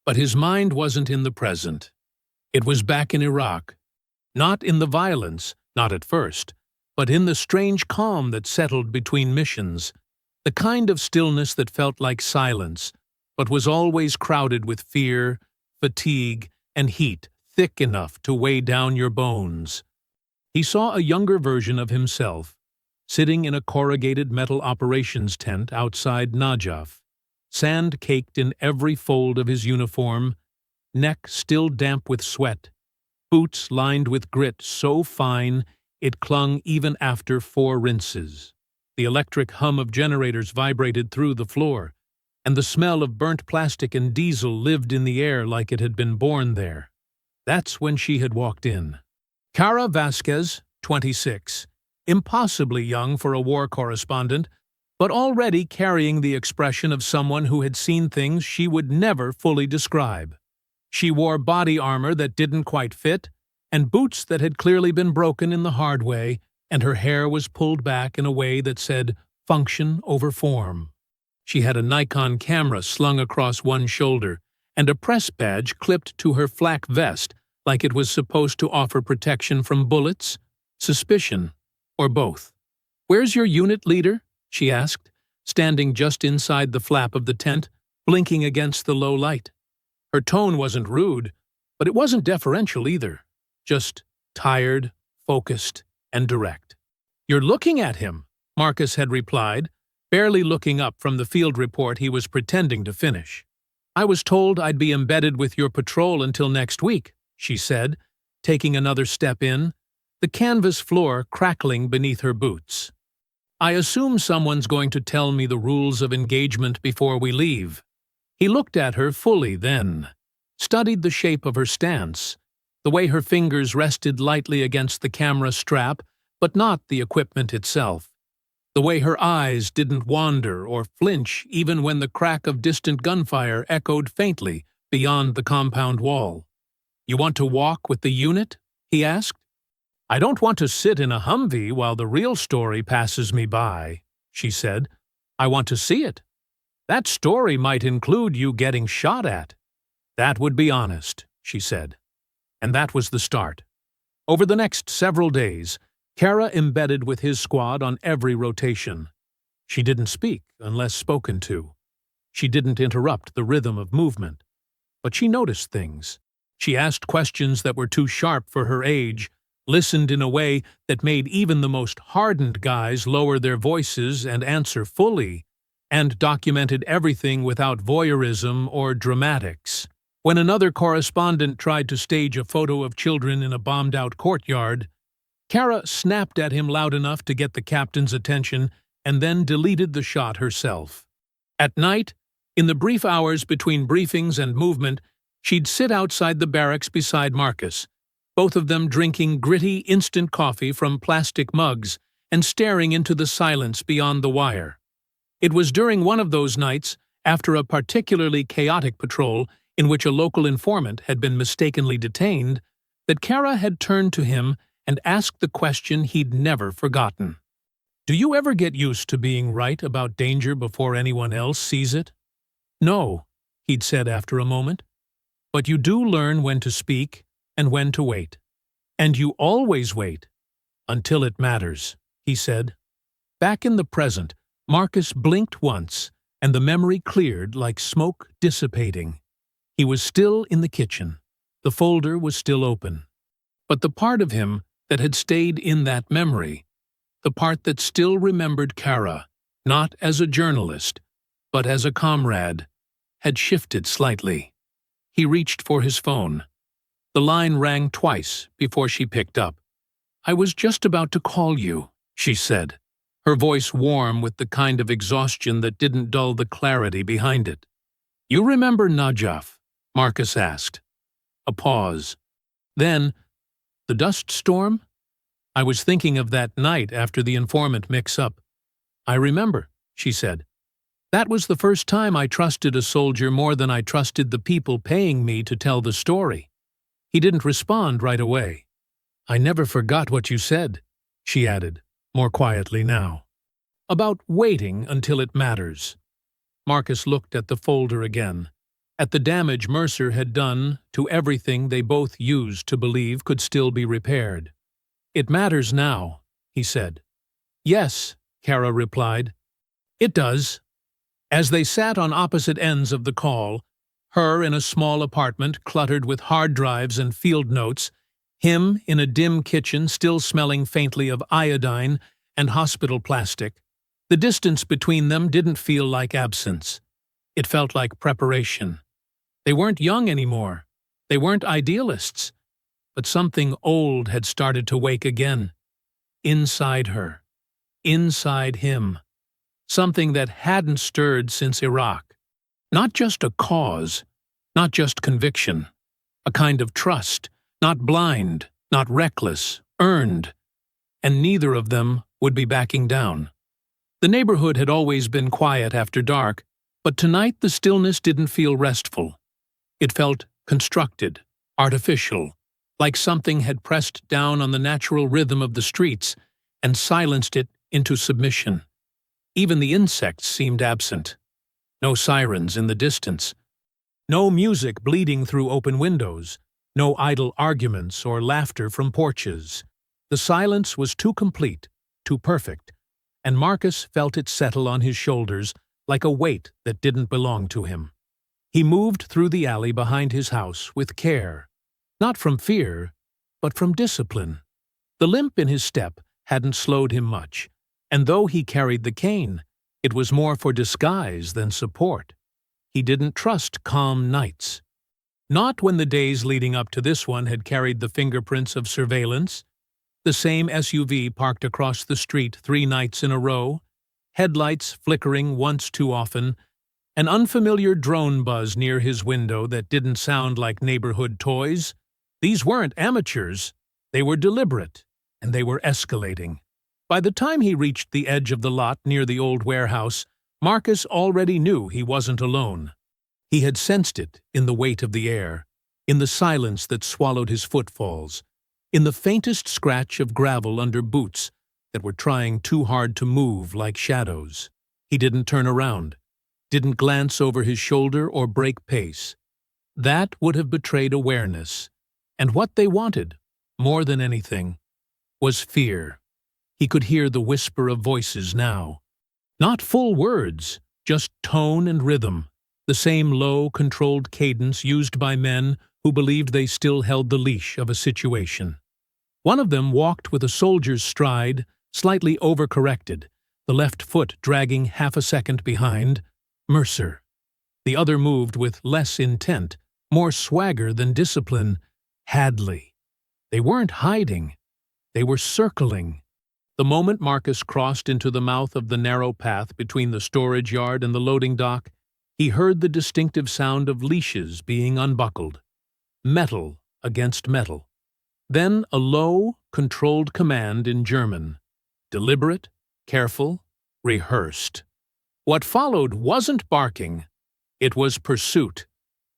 But his mind wasn't in the present. It was back in Iraq. Not in the violence, not at first, but in the strange calm that settled between missions, the kind of stillness that felt like silence, but was always crowded with fear, fatigue, and heat thick enough to weigh down your bones. He saw a younger version of himself, sitting in a corrugated metal operations tent outside Najaf, sand caked in every fold of his uniform, neck still damp with sweat, boots lined with grit so fine it clung even after 4 rinses. The electric hum of generators vibrated through the floor, and the smell of burnt plastic and diesel lived in the air like it had been born there. That's when she had walked in. Kara Vasquez, 26, impossibly young for a war correspondent, but already carrying the expression of someone who had seen things she would never fully describe. She wore body armor that didn't quite fit, and boots that had clearly been broken in the hard way, and her hair was pulled back in a way that said function over form. She had a Nikon camera slung across one shoulder, and a press badge clipped to her flak vest like it was supposed to offer protection from bullets, suspicion, or both. "Where's your unit leader?" she asked, standing just inside the flap of the tent, blinking against the low light. Her tone wasn't rude, but it wasn't deferential either, just tired, focused, and direct. "You're looking at him," Marcus had replied, barely looking up from the field report he was pretending to finish. "I was told I'd be embedded with your patrol until next week," she said, taking another step in, the canvas floor crackling beneath her boots. "I assume someone's going to tell me the rules of engagement before we leave." He looked at her fully then, studied the shape of her stance, the way her fingers rested lightly against the camera strap, but not the equipment itself, the way her eyes didn't wander or flinch even when the crack of distant gunfire echoed faintly beyond the compound wall. "You want to walk with the unit?" he asked. "I don't want to sit in a Humvee while the real story passes me by," she said. "I want to see it. That story might include you getting shot at." "That would be honest," she said. And that was the start. Over the next several days, Kara embedded with his squad on every rotation. She didn't speak unless spoken to. She didn't interrupt the rhythm of movement. But she noticed things. She asked questions that were too sharp for her age, listened in a way that made even the most hardened guys lower their voices and answer fully, and documented everything without voyeurism or dramatics. When another correspondent tried to stage a photo of children in a bombed-out courtyard, Kara snapped at him loud enough to get the captain's attention and then deleted the shot herself. At night, in the brief hours between briefings and movement, she'd sit outside the barracks beside Marcus, both of them drinking gritty instant coffee from plastic mugs and staring into the silence beyond the wire. It was during one of those nights, after a particularly chaotic patrol in which a local informant had been mistakenly detained, that Kara had turned to him and asked the question he'd never forgotten. "Do you ever get used to being right about danger before anyone else sees it?" "No," he'd said after a moment. "But you do learn when to speak and when to wait. And you always wait, until it matters," he said. Back in the present, Marcus blinked once, and the memory cleared like smoke dissipating. He was still in the kitchen. The folder was still open. But the part of him that had stayed in that memory, the part that still remembered Kara, not as a journalist, but as a comrade, had shifted slightly. He reached for his phone. The line rang twice before she picked up. "I was just about to call you," she said, her voice warm with the kind of exhaustion that didn't dull the clarity behind it. "You remember Najaf?" Marcus asked. A pause. Then, "The dust storm? I was thinking of that night after the informant mix-up." "I remember," she said. "That was the first time I trusted a soldier more than I trusted the people paying me to tell the story." He didn't respond right away. "I never forgot what you said," she added, more quietly now. "About waiting until it matters." Marcus looked at the folder again, at the damage Mercer had done to everything they both used to believe could still be repaired. "It matters now," he said. "Yes," Kara replied. "It does." As they sat on opposite ends of the call, her in a small apartment cluttered with hard drives and field notes, him in a dim kitchen still smelling faintly of iodine and hospital plastic, the distance between them didn't feel like absence. It felt like preparation. They weren't young anymore. They weren't idealists. But something old had started to wake again. Inside her. Inside him. Something that hadn't stirred since Iraq. Not just a cause, not just conviction. A kind of trust, not blind, not reckless, earned. And neither of them would be backing down. The neighborhood had always been quiet after dark, but tonight the stillness didn't feel restful. It felt constructed, artificial, like something had pressed down on the natural rhythm of the streets and silenced it into submission. Even the insects seemed absent. No sirens in the distance. No music bleeding through open windows. No idle arguments or laughter from porches. The silence was too complete, too perfect, and Marcus felt it settle on his shoulders like a weight that didn't belong to him. He moved through the alley behind his house with care, not from fear, but from discipline. The limp in his step hadn't slowed him much, and though he carried the cane, it was more for disguise than support. He didn't trust calm nights. Not when the days leading up to this one had carried the fingerprints of surveillance. The same SUV parked across the street 3 nights in a row, headlights flickering once too often, an unfamiliar drone buzz near his window that didn't sound like neighborhood toys. These weren't amateurs, they were deliberate, and they were escalating. By the time he reached the edge of the lot near the old warehouse, Marcus already knew he wasn't alone. He had sensed it in the weight of the air, in the silence that swallowed his footfalls, in the faintest scratch of gravel under boots that were trying too hard to move like shadows. He didn't turn around, didn't glance over his shoulder or break pace. That would have betrayed awareness, and what they wanted, more than anything, was fear. He could hear the whisper of voices now. Not full words, just tone and rhythm, the same low, controlled cadence used by men who believed they still held the leash of a situation. One of them walked with a soldier's stride, slightly overcorrected, the left foot dragging half a second behind. Mercer. The other moved with less intent, more swagger than discipline. Hadley. They weren't hiding. They were circling. The moment Marcus crossed into the mouth of the narrow path between the storage yard and the loading dock, he heard the distinctive sound of leashes being unbuckled. Metal against metal. Then a low, controlled command in German. Deliberate, careful, rehearsed. What followed wasn't barking. It was pursuit.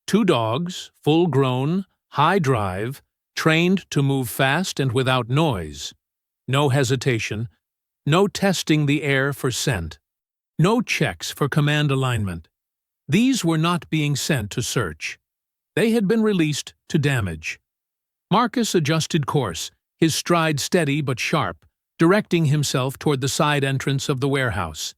2 dogs, full-grown, high drive, trained to move fast and without noise. No hesitation, no testing the air for scent, no checks for command alignment. These were not being sent to search. They had been released to damage. Marcus adjusted course, his stride steady but sharp, directing himself toward the side entrance of the warehouse.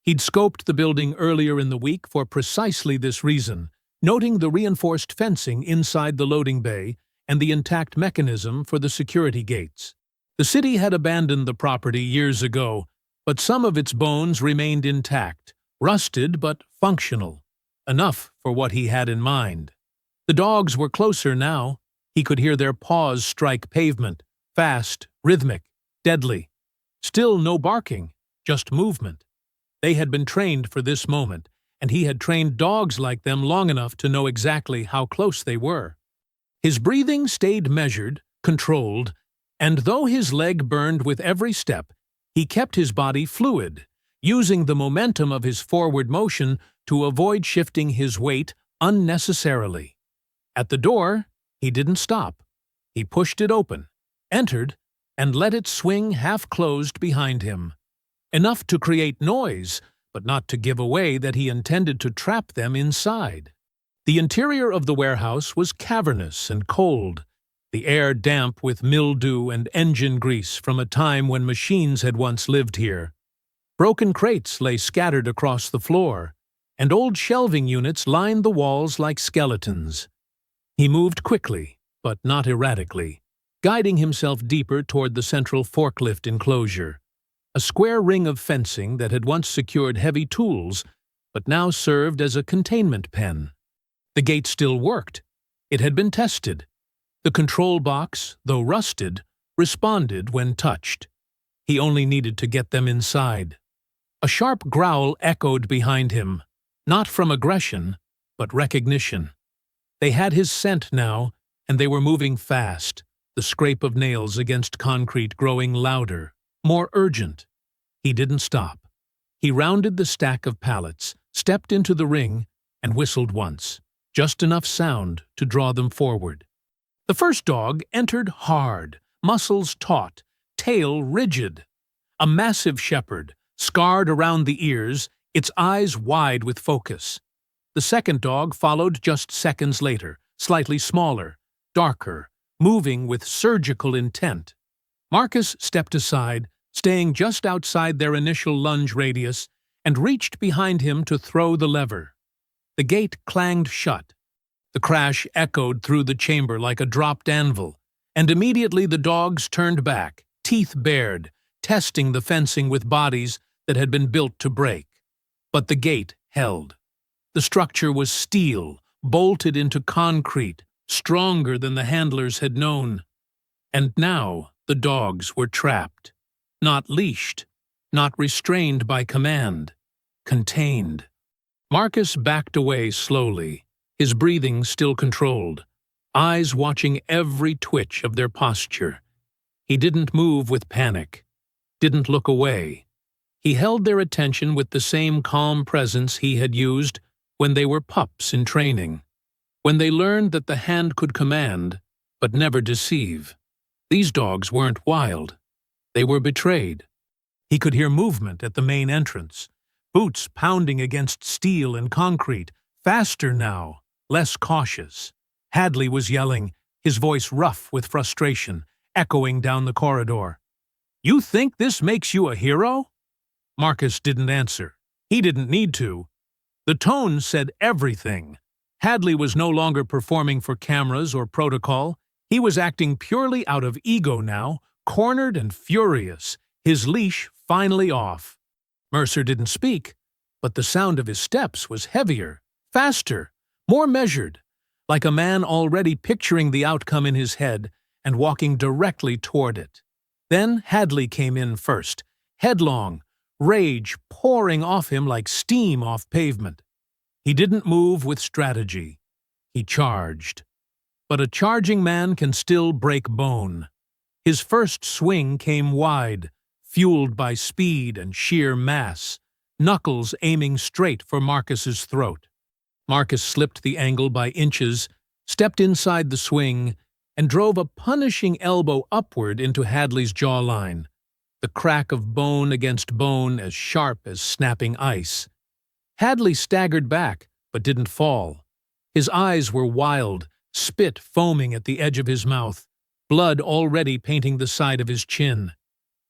He'd scoped the building earlier in the week for precisely this reason, noting the reinforced fencing inside the loading bay and the intact mechanism for the security gates. The city had abandoned the property years ago, but some of its bones remained intact, rusted but functional, enough for what he had in mind. The dogs were closer now. He could hear their paws strike pavement, fast, rhythmic, deadly. Still no barking, just movement. They had been trained for this moment, and he had trained dogs like them long enough to know exactly how close they were. His breathing stayed measured, controlled, and though his leg burned with every step, he kept his body fluid, using the momentum of his forward motion to avoid shifting his weight unnecessarily. At the door, he didn't stop. He pushed it open, entered, and let it swing half-closed behind him. Enough to create noise, but not to give away that he intended to trap them inside. The interior of the warehouse was cavernous and cold, the air damp with mildew and engine grease from a time when machines had once lived here. Broken crates lay scattered across the floor, and old shelving units lined the walls like skeletons. He moved quickly, but not erratically, guiding himself deeper toward the central forklift enclosure, a square ring of fencing that had once secured heavy tools, but now served as a containment pen. The gate still worked. It had been tested. The control box, though rusted, responded when touched. He only needed to get them inside. A sharp growl echoed behind him, not from aggression, but recognition. They had his scent now, and they were moving fast, the scrape of nails against concrete growing louder, more urgent. He didn't stop. He rounded the stack of pallets, stepped into the ring, and whistled once, just enough sound to draw them forward. The first dog entered hard, muscles taut, tail rigid. A massive shepherd, scarred around the ears, its eyes wide with focus. The second dog followed just seconds later, slightly smaller, darker, moving with surgical intent. Marcus stepped aside, staying just outside their initial lunge radius, and reached behind him to throw the lever. The gate clanged shut. The crash echoed through the chamber like a dropped anvil, and immediately the dogs turned back, teeth bared, testing the fencing with bodies that had been built to break. But the gate held. The structure was steel, bolted into concrete, stronger than the handlers had known. And now the dogs were trapped. Not leashed, not restrained by command, contained. Marcus backed away slowly, his breathing still controlled, eyes watching every twitch of their posture. He didn't move with panic, didn't look away. He held their attention with the same calm presence he had used when they were pups in training, when they learned that the hand could command, but never deceive. These dogs weren't wild. They were betrayed. He could hear movement at the main entrance, boots pounding against steel and concrete, faster now, less cautious. Hadley was yelling, his voice rough with frustration, echoing down the corridor. "You think this makes you a hero?" Marcus didn't answer. He didn't need to. The tone said everything. Hadley was no longer performing for cameras or protocol. He was acting purely out of ego now, cornered and furious, his leash finally off. Mercer didn't speak, but the sound of his steps was heavier, faster, more measured, like a man already picturing the outcome in his head and walking directly toward it. Then Hadley came in first, headlong, rage pouring off him like steam off pavement. He didn't move with strategy. He charged. But a charging man can still break bone. His first swing came wide, fueled by speed and sheer mass, knuckles aiming straight for Marcus's throat. Marcus slipped the angle by inches, stepped inside the swing, and drove a punishing elbow upward into Hadley's jawline, the crack of bone against bone as sharp as snapping ice. Hadley staggered back, but didn't fall. His eyes were wild, spit foaming at the edge of his mouth, blood already painting the side of his chin.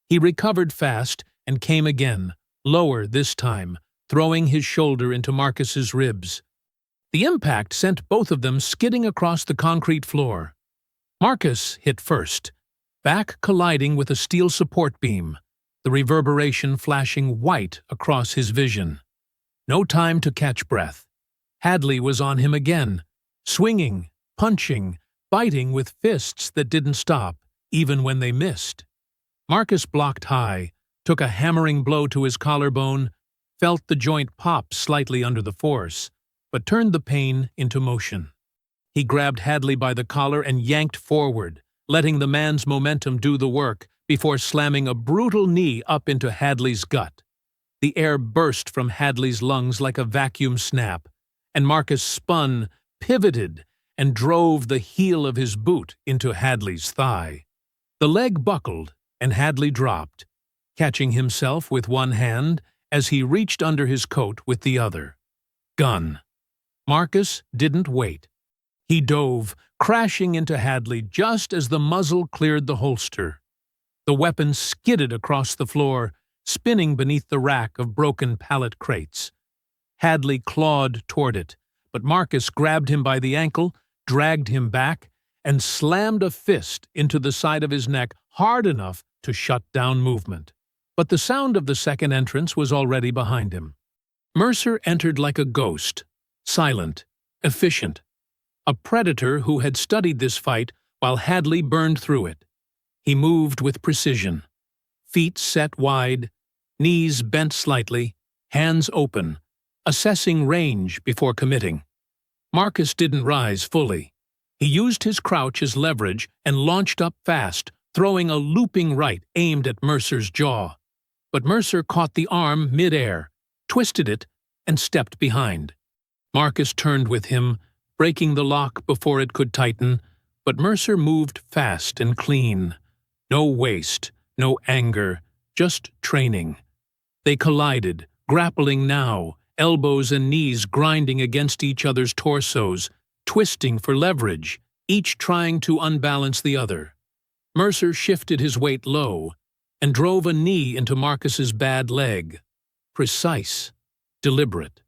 He recovered fast and came again, lower this time, throwing his shoulder into Marcus's ribs. The impact sent both of them skidding across the concrete floor. Marcus hit first, back colliding with a steel support beam, the reverberation flashing white across his vision. No time to catch breath. Hadley was on him again, swinging, punching, biting with fists that didn't stop, even when they missed. Marcus blocked high, took a hammering blow to his collarbone, felt the joint pop slightly under the force, but turned the pain into motion. He grabbed Hadley by the collar and yanked forward, letting the man's momentum do the work before slamming a brutal knee up into Hadley's gut. The air burst from Hadley's lungs like a vacuum snap, and Marcus spun, pivoted, and drove the heel of his boot into Hadley's thigh. The leg buckled, and Hadley dropped, catching himself with one hand as he reached under his coat with the other. Gun. Marcus didn't wait. He dove, crashing into Hadley just as the muzzle cleared the holster. The weapon skidded across the floor, spinning beneath the rack of broken pallet crates. Hadley clawed toward it, but Marcus grabbed him by the ankle, dragged him back, and slammed a fist into the side of his neck hard enough to shut down movement. But the sound of the second entrance was already behind him. Mercer entered like a ghost, silent, efficient. A predator who had studied this fight while Hadley burned through it. He moved with precision. Feet set wide, knees bent slightly, hands open, assessing range before committing. Marcus didn't rise fully. He used his crouch as leverage and launched up fast, throwing a looping right aimed at Mercer's jaw. but Mercer caught the arm mid-air, twisted it, and stepped behind. Marcus turned with him, breaking the lock before it could tighten, but Mercer moved fast and clean. No waste, no anger, just training. They collided, grappling now, elbows and knees grinding against each other's torsos, twisting for leverage, each trying to unbalance the other. Mercer shifted his weight low and drove a knee into Marcus's bad leg. Precise, deliberate.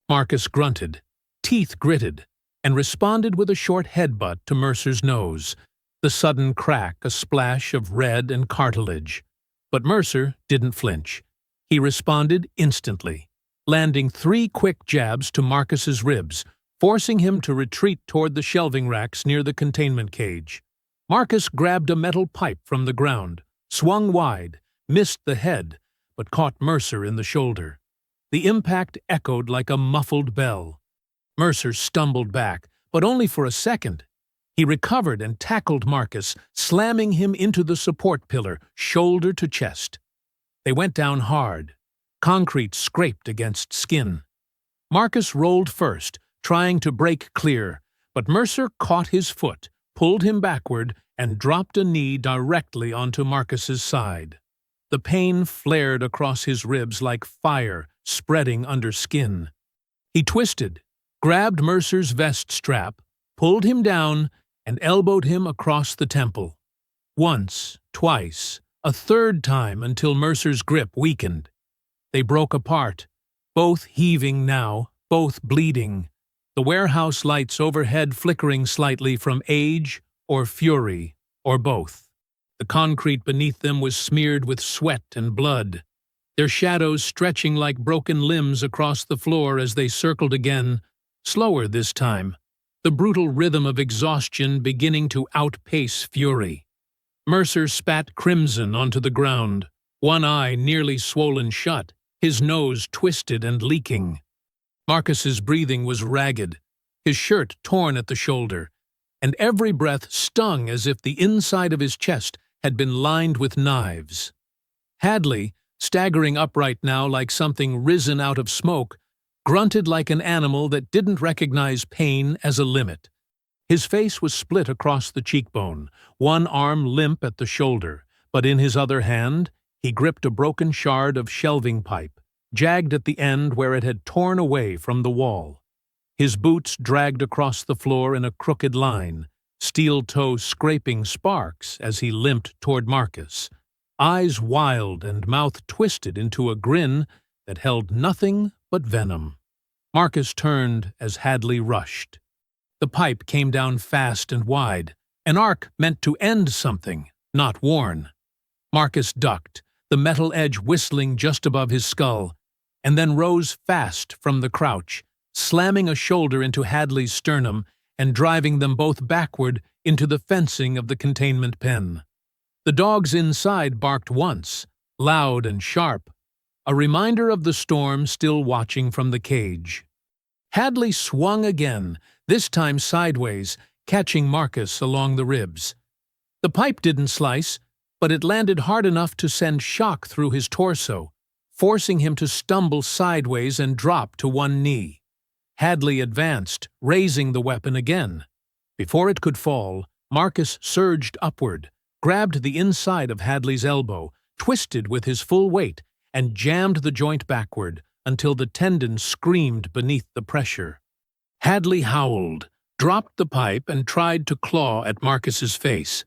Marcus grunted, teeth gritted, and responded with a short headbutt to Mercer's nose, the sudden crack a splash of red and cartilage. But Mercer didn't flinch. He responded instantly, landing 3 quick jabs to Marcus's ribs, forcing him to retreat toward the shelving racks near the containment cage. Marcus grabbed a metal pipe from the ground, swung wide, missed the head, but caught Mercer in the shoulder. The impact echoed like a muffled bell. Mercer stumbled back, but only for a second. He recovered and tackled Marcus, slamming him into the support pillar, shoulder to chest. They went down hard. Concrete scraped against skin. Marcus rolled first, trying to break clear, but Mercer caught his foot, pulled him backward, and dropped a knee directly onto Marcus's side. The pain flared across his ribs like fire spreading under skin. He twisted, grabbed Mercer's vest strap, pulled him down, and elbowed him across the temple. Once, twice, a third time until Mercer's grip weakened. They broke apart, both heaving now, both bleeding, the warehouse lights overhead flickering slightly from age or fury, or both. The concrete beneath them was smeared with sweat and blood, their shadows stretching like broken limbs across the floor as they circled again, slower this time, the brutal rhythm of exhaustion beginning to outpace fury. Mercer spat crimson onto the ground, one eye nearly swollen shut, his nose twisted and leaking. Marcus's breathing was ragged, his shirt torn at the shoulder, and every breath stung as if the inside of his chest had been lined with knives. Hadley, staggering upright now like something risen out of smoke, grunted like an animal that didn't recognize pain as a limit. His face was split across the cheekbone, one arm limp at the shoulder, but in his other hand he gripped a broken shard of shelving pipe, jagged at the end where it had torn away from the wall. His boots dragged across the floor in a crooked line, steel toe scraping sparks as he limped toward Marcus, eyes wild and mouth twisted into a grin that held nothing but venom. Marcus turned as Hadley rushed. The pipe came down fast and wide, an arc meant to end something, not warn. Marcus ducked, the metal edge whistling just above his skull, and then rose fast from the crouch, slamming a shoulder into Hadley's sternum and driving them both backward into the fencing of the containment pen. The dogs inside barked once, loud and sharp, a reminder of the storm still watching from the cage. Hadley swung again, this time sideways, catching Marcus along the ribs. The pipe didn't slice, but it landed hard enough to send shock through his torso, forcing him to stumble sideways and drop to one knee. Hadley advanced, raising the weapon again. Before it could fall, Marcus surged upward, grabbed the inside of Hadley's elbow, twisted with his full weight, and jammed the joint backward until the tendon screamed beneath the pressure. Hadley howled, dropped the pipe, and tried to claw at Marcus's face.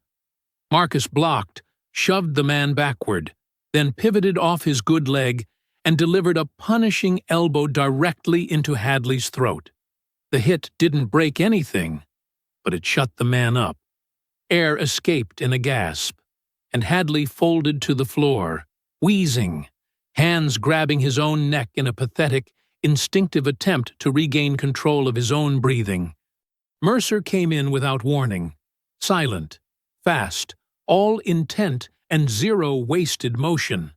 Marcus blocked, shoved the man backward, then pivoted off his good leg and delivered a punishing elbow directly into Hadley's throat. The hit didn't break anything, but it shut the man up. Air escaped in a gasp, and Hadley folded to the floor, wheezing, hands grabbing his own neck in a pathetic, instinctive attempt to regain control of his own breathing. Mercer came in without warning, silent, fast, all intent and zero wasted motion.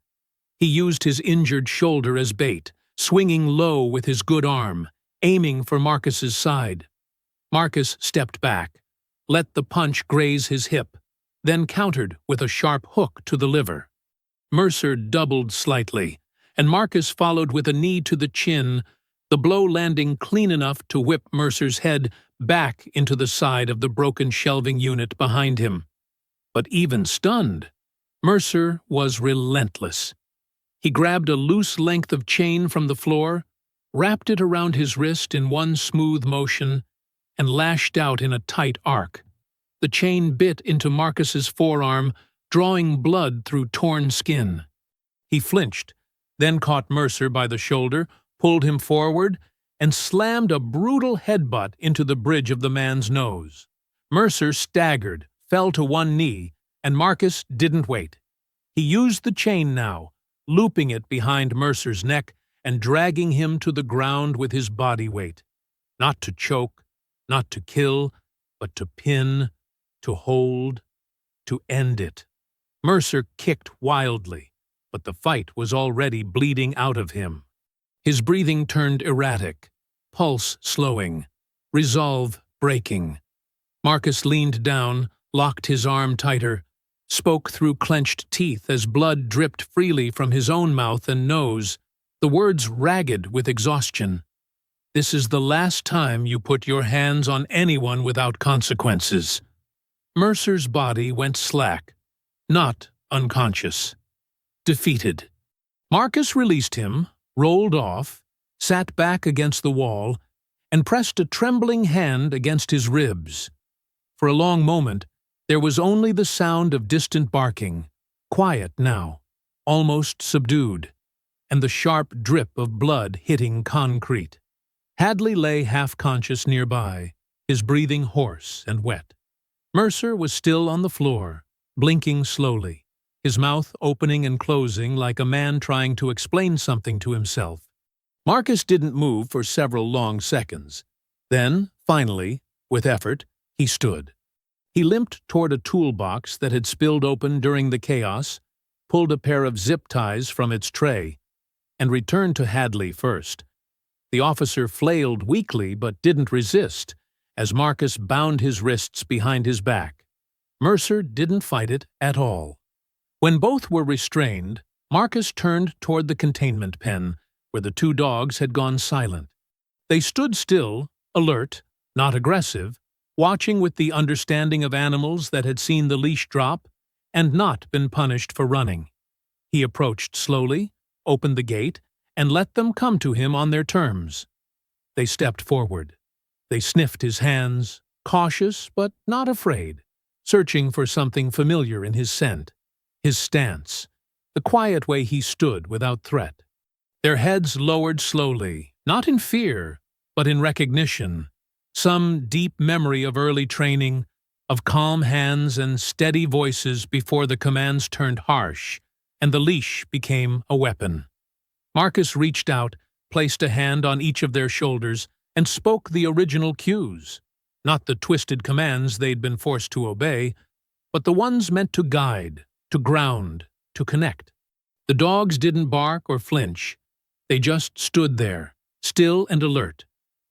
He used his injured shoulder as bait, swinging low with his good arm, aiming for Marcus's side. Marcus stepped back, let the punch graze his hip, then countered with a sharp hook to the liver. Mercer doubled slightly, and Marcus followed with a knee to the chin, the blow landing clean enough to whip Mercer's head back into the side of the broken shelving unit behind him. But even stunned, Mercer was relentless. He grabbed a loose length of chain from the floor, wrapped it around his wrist in one smooth motion, and lashed out in a tight arc. The chain bit into Marcus's forearm, drawing blood through torn skin. He flinched, then caught Mercer by the shoulder, pulled him forward, and slammed a brutal headbutt into the bridge of the man's nose. Mercer staggered, fell to one knee, and Marcus didn't wait. He used the chain now, looping it behind Mercer's neck and dragging him to the ground with his body weight. Not to choke, not to kill, but to pin, to hold, to end it. Mercer kicked wildly, but the fight was already bleeding out of him. His breathing turned erratic, pulse slowing, resolve breaking. Marcus leaned down, locked his arm tighter, spoke through clenched teeth as blood dripped freely from his own mouth and nose, the words ragged with exhaustion. "This is the last time you put your hands on anyone without consequences." Mercer's body went slack, not unconscious. Defeated. Marcus released him, rolled off, sat back against the wall, and pressed a trembling hand against his ribs. For a long moment, there was only the sound of distant barking, quiet now, almost subdued, and the sharp drip of blood hitting concrete. Hadley lay half-conscious nearby, his breathing hoarse and wet. Mercer was still on the floor, blinking slowly, his mouth opening and closing like a man trying to explain something to himself. Marcus didn't move for several long seconds. Then, finally, with effort, he stood. He limped toward a toolbox that had spilled open during the chaos, pulled a pair of zip ties from its tray, and returned to Hadley first. The officer flailed weakly but didn't resist, as Marcus bound his wrists behind his back. Mercer didn't fight it at all. When both were restrained, Marcus turned toward the containment pen, where the two dogs had gone silent. They stood still, alert, not aggressive, watching with the understanding of animals that had seen the leash drop and not been punished for running. He approached slowly, opened the gate, and let them come to him on their terms. They stepped forward. They sniffed his hands, cautious but not afraid, searching for something familiar in his scent, his stance, the quiet way he stood without threat. Their heads lowered slowly, not in fear, but in recognition, some deep memory of early training, of calm hands and steady voices before the commands turned harsh, and the leash became a weapon. Marcus reached out, placed a hand on each of their shoulders, and spoke the original cues, not the twisted commands they'd been forced to obey, but the ones meant to guide, to ground, to connect. The dogs didn't bark or flinch. They just stood there, still and alert,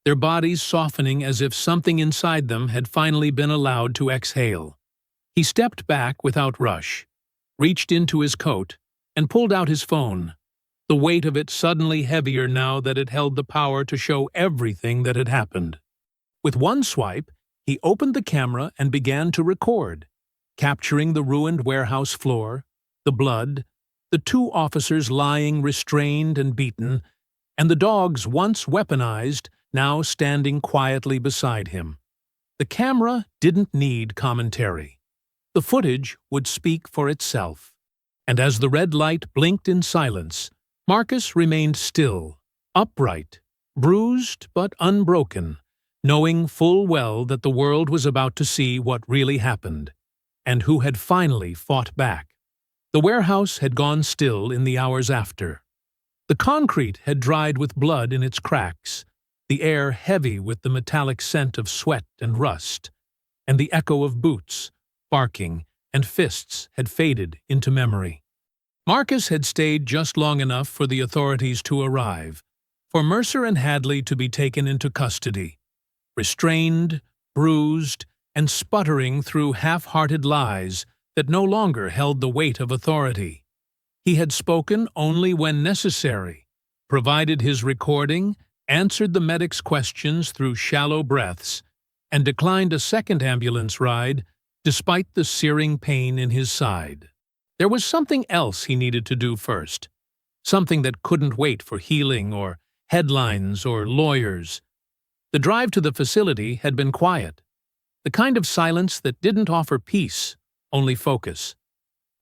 their bodies softening as if something inside them had finally been allowed to exhale. He stepped back without rush, reached into his coat, and pulled out his phone, the weight of it suddenly heavier now that it held the power to show everything that had happened. With one swipe, he opened the camera and began to record, capturing the ruined warehouse floor, the blood, the two officers lying restrained and beaten, and the dogs once weaponized, now standing quietly beside him. The camera didn't need commentary. The footage would speak for itself. And as the red light blinked in silence, Marcus remained still, upright, bruised but unbroken, knowing full well that the world was about to see what really happened, and who had finally fought back. The warehouse had gone still in the hours after. The concrete had dried with blood in its cracks, the air heavy with the metallic scent of sweat and rust, and the echo of boots, barking, and fists had faded into memory. Marcus had stayed just long enough for the authorities to arrive, for Mercer and Hadley to be taken into custody, restrained, bruised, and sputtering through half-hearted lies that no longer held the weight of authority. He had spoken only when necessary, provided his recording, answered the medic's questions through shallow breaths, and declined a second ambulance ride despite the searing pain in his side. There was something else he needed to do first, something that couldn't wait for healing or headlines or lawyers. The drive to the facility had been quiet, the kind of silence that didn't offer peace, only focus.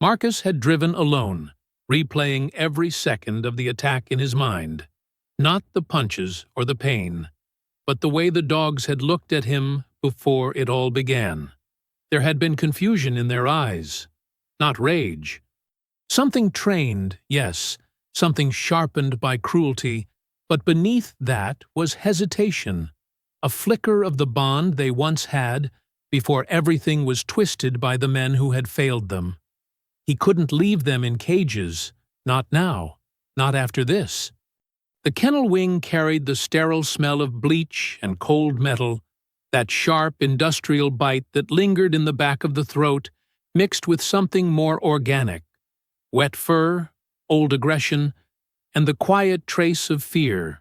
Marcus had driven alone, replaying every second of the attack in his mind. Not the punches or the pain, but the way the dogs had looked at him before it all began. There had been confusion in their eyes, not rage. Something trained, yes, something sharpened by cruelty, but beneath that was hesitation, a flicker of the bond they once had before everything was twisted by the men who had failed them. He couldn't leave them in cages, not now, not after this. The kennel wing carried the sterile smell of bleach and cold metal, that sharp industrial bite that lingered in the back of the throat, mixed with something more organic, wet fur, old aggression, and the quiet trace of fear,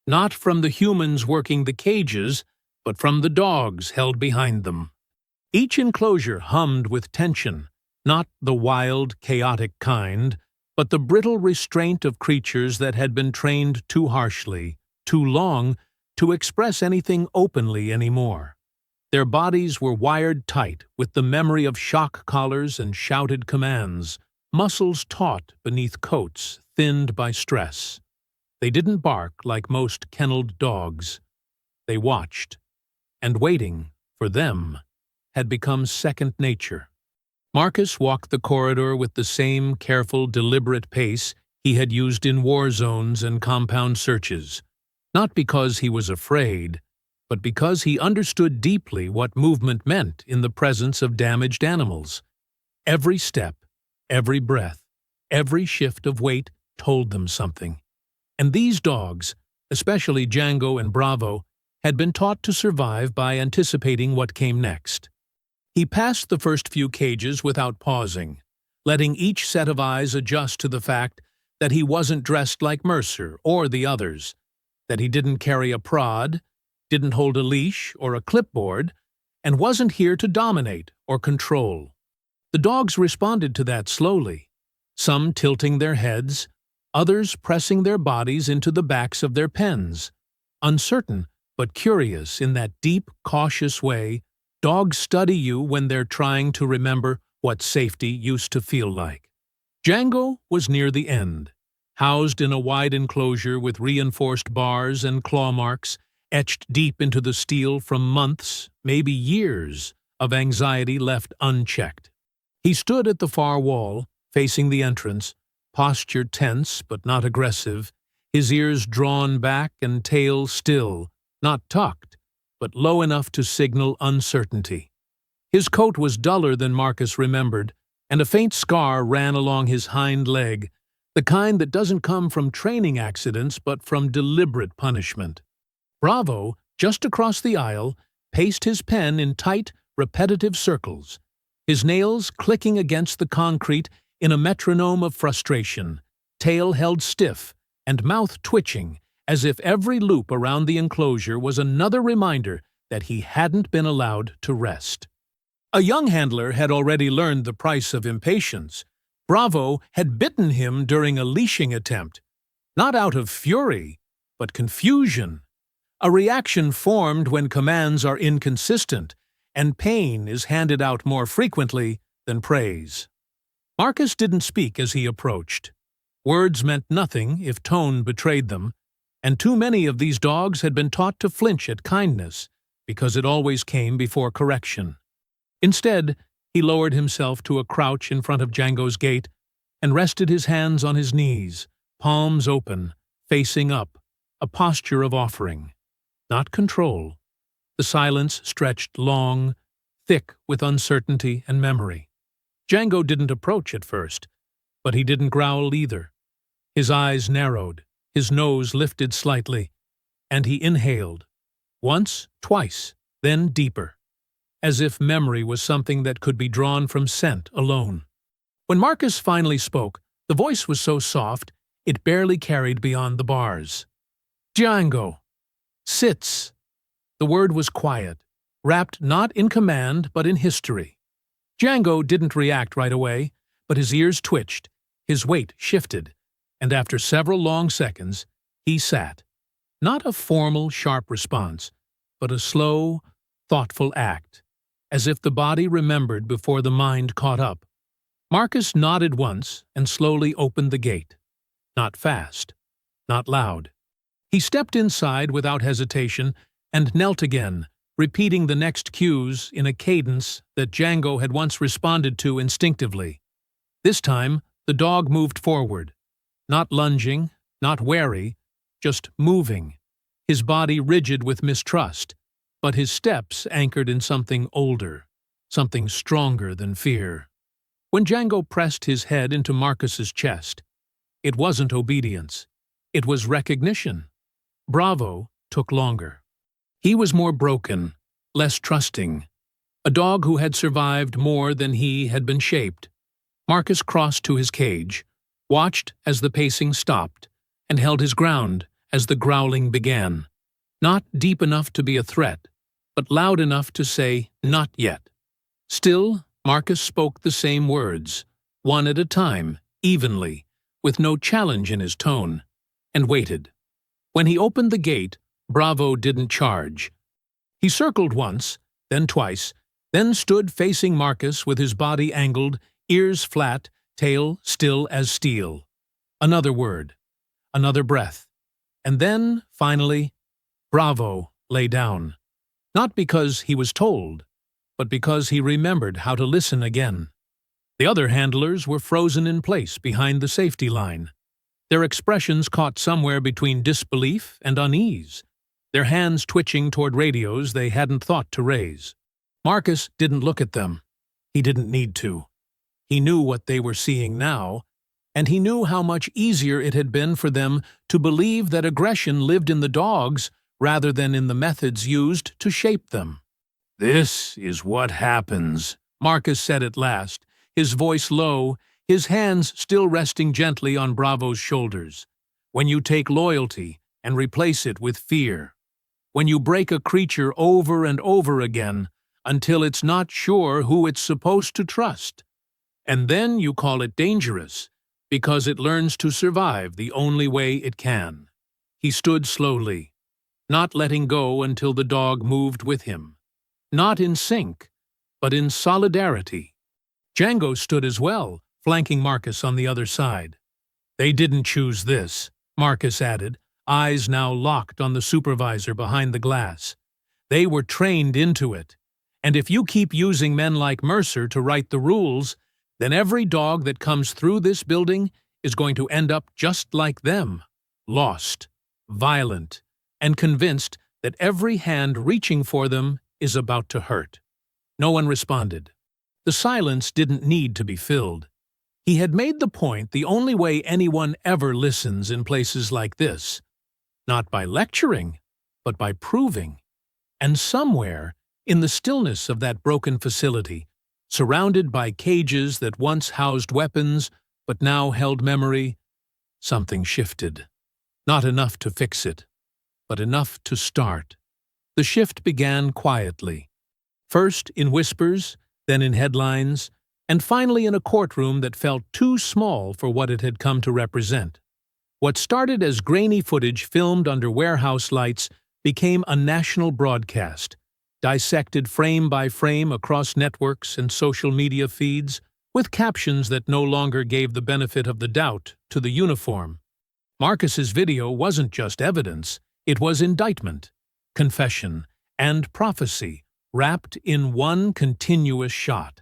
not from the humans working the cages, but from the dogs held behind them. Each enclosure hummed with tension, not the wild, chaotic kind, but the brittle restraint of creatures that had been trained too harshly, too long, to express anything openly anymore. Their bodies were wired tight with the memory of shock collars and shouted commands, muscles taut beneath coats thinned by stress. They didn't bark like most kenneled dogs. They watched, and waiting, for them, had become second nature. Marcus walked the corridor with the same careful, deliberate pace he had used in war zones and compound searches, not because he was afraid, but because he understood deeply what movement meant in the presence of damaged animals. Every step, every breath, every shift of weight told them something. And these dogs, especially Django and Bravo, had been taught to survive by anticipating what came next. He passed the first few cages without pausing, letting each set of eyes adjust to the fact that he wasn't dressed like Mercer or the others, that he didn't carry a prod, didn't hold a leash or a clipboard, and wasn't here to dominate or control. The dogs responded to that slowly, some tilting their heads, others pressing their bodies into the backs of their pens. Uncertain, but curious in that deep, cautious way dogs study you when they're trying to remember what safety used to feel like. Django was near the end, housed in a wide enclosure with reinforced bars and claw marks etched deep into the steel from months, maybe years, of anxiety left unchecked. He stood at the far wall, facing the entrance, posture tense but not aggressive, his ears drawn back and tail still, not tucked, but low enough to signal uncertainty. His coat was duller than Marcus remembered, and a faint scar ran along his hind leg, the kind that doesn't come from training accidents but from deliberate punishment. Bravo, just across the aisle, paced his pen in tight, repetitive circles, his nails clicking against the concrete in a metronome of frustration, tail held stiff and mouth twitching, as if every loop around the enclosure was another reminder that he hadn't been allowed to rest. A young handler had already learned the price of impatience. Bravo had bitten him during a leashing attempt, not out of fury, but confusion. A reaction formed when commands are inconsistent, and pain is handed out more frequently than praise. Marcus didn't speak as he approached. Words meant nothing if tone betrayed them, and too many of these dogs had been taught to flinch at kindness because it always came before correction. Instead, he lowered himself to a crouch in front of Django's gate and rested his hands on his knees, palms open, facing up, a posture of offering, not control. The silence stretched long, thick with uncertainty and memory. Django didn't approach at first, but he didn't growl either. His eyes narrowed, his nose lifted slightly, and he inhaled. Once, twice, then deeper, as if memory was something that could be drawn from scent alone. When Marcus finally spoke, The voice was so soft, it barely carried beyond the bars. Django. Sits. The word was quiet, wrapped not in command but in history. Django didn't react right away, but his ears twitched, his weight shifted, and after several long seconds, he sat. Not a formal, sharp response, but a slow, thoughtful act, as if the body remembered before the mind caught up. Marcus nodded once and slowly opened the gate. Not fast, not loud. He stepped inside without hesitation and knelt again, repeating the next cues in a cadence that Django had once responded to instinctively. This time, the dog moved forward, not lunging, not wary, just moving, his body rigid with mistrust, but his steps anchored in something older, something stronger than fear. When Django pressed his head into Marcus's chest, it wasn't obedience, it was recognition. Bravo took longer. He was more broken, less trusting, a dog who had survived more than he had been shaped. Marcus crossed to his cage, watched as the pacing stopped, and held his ground as the growling began. Not deep enough to be a threat, but loud enough to say, "Not yet." Still, Marcus spoke the same words, one at a time, evenly, with no challenge in his tone, and waited. When he opened the gate, Bravo didn't charge. He circled once, then twice, then stood facing Marcus with his body angled, ears flat, tail still as steel. Another word, another breath, and then, finally, Bravo lay down. Not because he was told, but because he remembered how to listen again. The other handlers were frozen in place behind the safety line, their expressions caught somewhere between disbelief and unease, their hands twitching toward radios they hadn't thought to raise. Marcus didn't look at them. He didn't need to. He knew what they were seeing now, and he knew how much easier it had been for them to believe that aggression lived in the dogs rather than in the methods used to shape them. "This is what happens," Marcus said at last, his voice low, his hands still resting gently on Bravo's shoulders. "When you take loyalty and replace it with fear. When you break a creature over and over again until it's not sure who it's supposed to trust. And then you call it dangerous because it learns to survive the only way it can." He stood slowly, not letting go until the dog moved with him. Not in sync, but in solidarity. Django stood as well, flanking Marcus on the other side. "They didn't choose this," Marcus added, eyes now locked on the supervisor behind the glass. "They were trained into it. And if you keep using men like Mercer to write the rules, then every dog that comes through this building is going to end up just like them, lost, violent, and convinced that every hand reaching for them is about to hurt." No one responded. The silence didn't need to be filled. He had made the point the only way anyone ever listens in places like this. Not by lecturing, but by proving. And somewhere, in the stillness of that broken facility, surrounded by cages that once housed weapons but now held memory, something shifted. Not enough to fix it, but enough to start. The shift began quietly. First in whispers, then in headlines, and finally in a courtroom that felt too small for what it had come to represent. What started as grainy footage filmed under warehouse lights became a national broadcast, dissected frame by frame across networks and social media feeds, with captions that no longer gave the benefit of the doubt to the uniform. Marcus's video wasn't just evidence, it was indictment, confession, and prophecy wrapped in one continuous shot.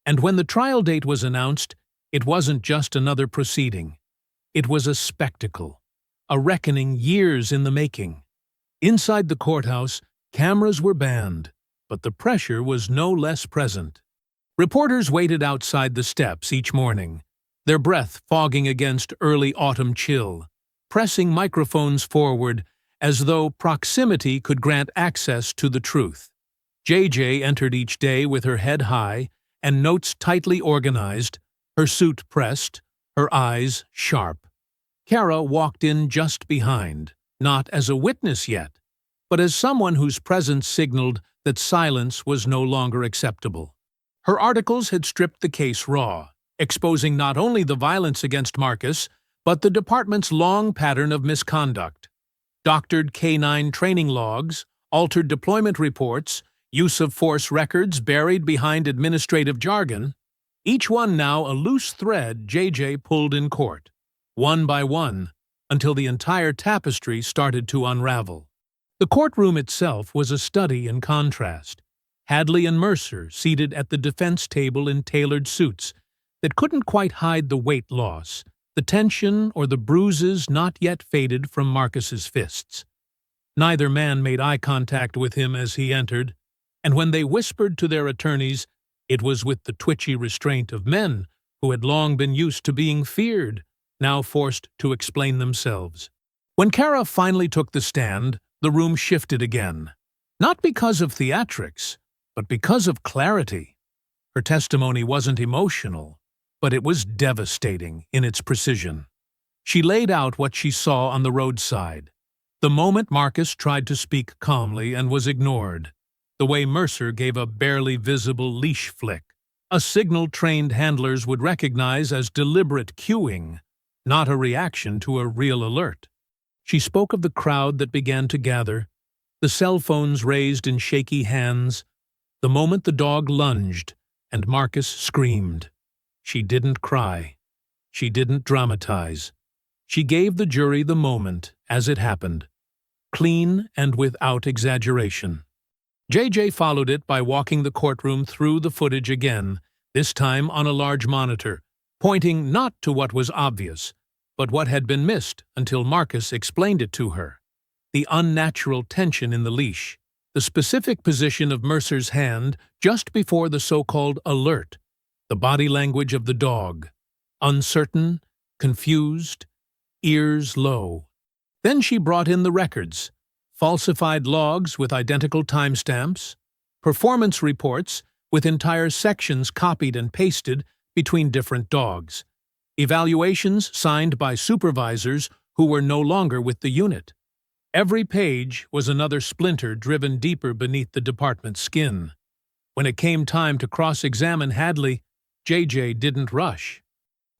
And when the trial date was announced, it wasn't just another proceeding. It was a spectacle, a reckoning years in the making. Inside the courthouse, cameras were banned, but the pressure was no less present. Reporters waited outside the steps each morning, their breath fogging against early autumn chill, pressing microphones forward as though proximity could grant access to the truth. JJ entered each day with her head high and notes tightly organized, her suit pressed, her eyes sharp. Kara walked in just behind, not as a witness yet, but as someone whose presence signaled that silence was no longer acceptable. Her articles had stripped the case raw, exposing not only the violence against Marcus, but the department's long pattern of misconduct. Doctored canine training logs, altered deployment reports, use of force records buried behind administrative jargon, each one now a loose thread JJ pulled in court, one by one, until the entire tapestry started to unravel. The courtroom itself was a study in contrast. Hadley and Mercer seated at the defense table in tailored suits that couldn't quite hide the weight loss, the tension, or the bruises not yet faded from Marcus's fists. Neither man made eye contact with him as he entered, and when they whispered to their attorneys, it was with the twitchy restraint of men who had long been used to being feared, now forced to explain themselves. When Kara finally took the stand, the room shifted again. Not because of theatrics, but because of clarity. Her testimony wasn't emotional, but it was devastating in its precision. She laid out what she saw on the roadside. The moment Marcus tried to speak calmly and was ignored. The way Mercer gave a barely visible leash flick, a signal trained handlers would recognize as deliberate cueing, not a reaction to a real alert. She spoke of the crowd that began to gather, the cell phones raised in shaky hands, the moment the dog lunged and Marcus screamed. She didn't cry. She didn't dramatize. She gave the jury the moment as it happened, clean and without exaggeration. JJ followed it by walking the courtroom through the footage again, this time on a large monitor, pointing not to what was obvious, but what had been missed until Marcus explained it to her. The unnatural tension in the leash, the specific position of Mercer's hand just before the so-called alert, the body language of the dog, uncertain, confused, ears low. Then she brought in the records, falsified logs with identical timestamps, performance reports with entire sections copied and pasted between different dogs, evaluations signed by supervisors who were no longer with the unit. Every page was another splinter driven deeper beneath the department's skin. When it came time to cross-examine Hadley, JJ didn't rush.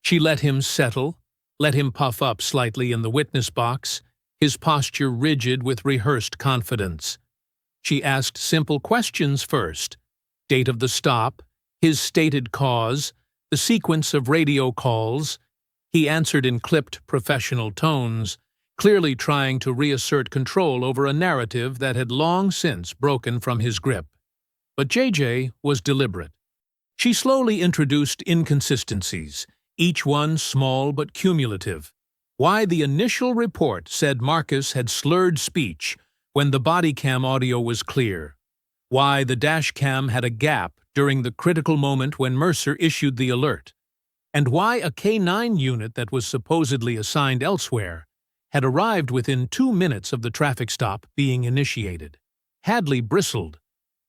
She let him settle, let him puff up slightly in the witness box, his posture rigid with rehearsed confidence. She asked simple questions first: date of the stop, his stated cause, the sequence of radio calls. He answered in clipped professional tones, clearly trying to reassert control over a narrative that had long since broken from his grip. But JJ was deliberate. She slowly introduced inconsistencies, each one small but cumulative. Why the initial report said Marcus had slurred speech when the body cam audio was clear. Why the dash cam had a gap during the critical moment when Mercer issued the alert. And why a K9 unit that was supposedly assigned elsewhere had arrived within 2 minutes of the traffic stop being initiated. Hadley bristled.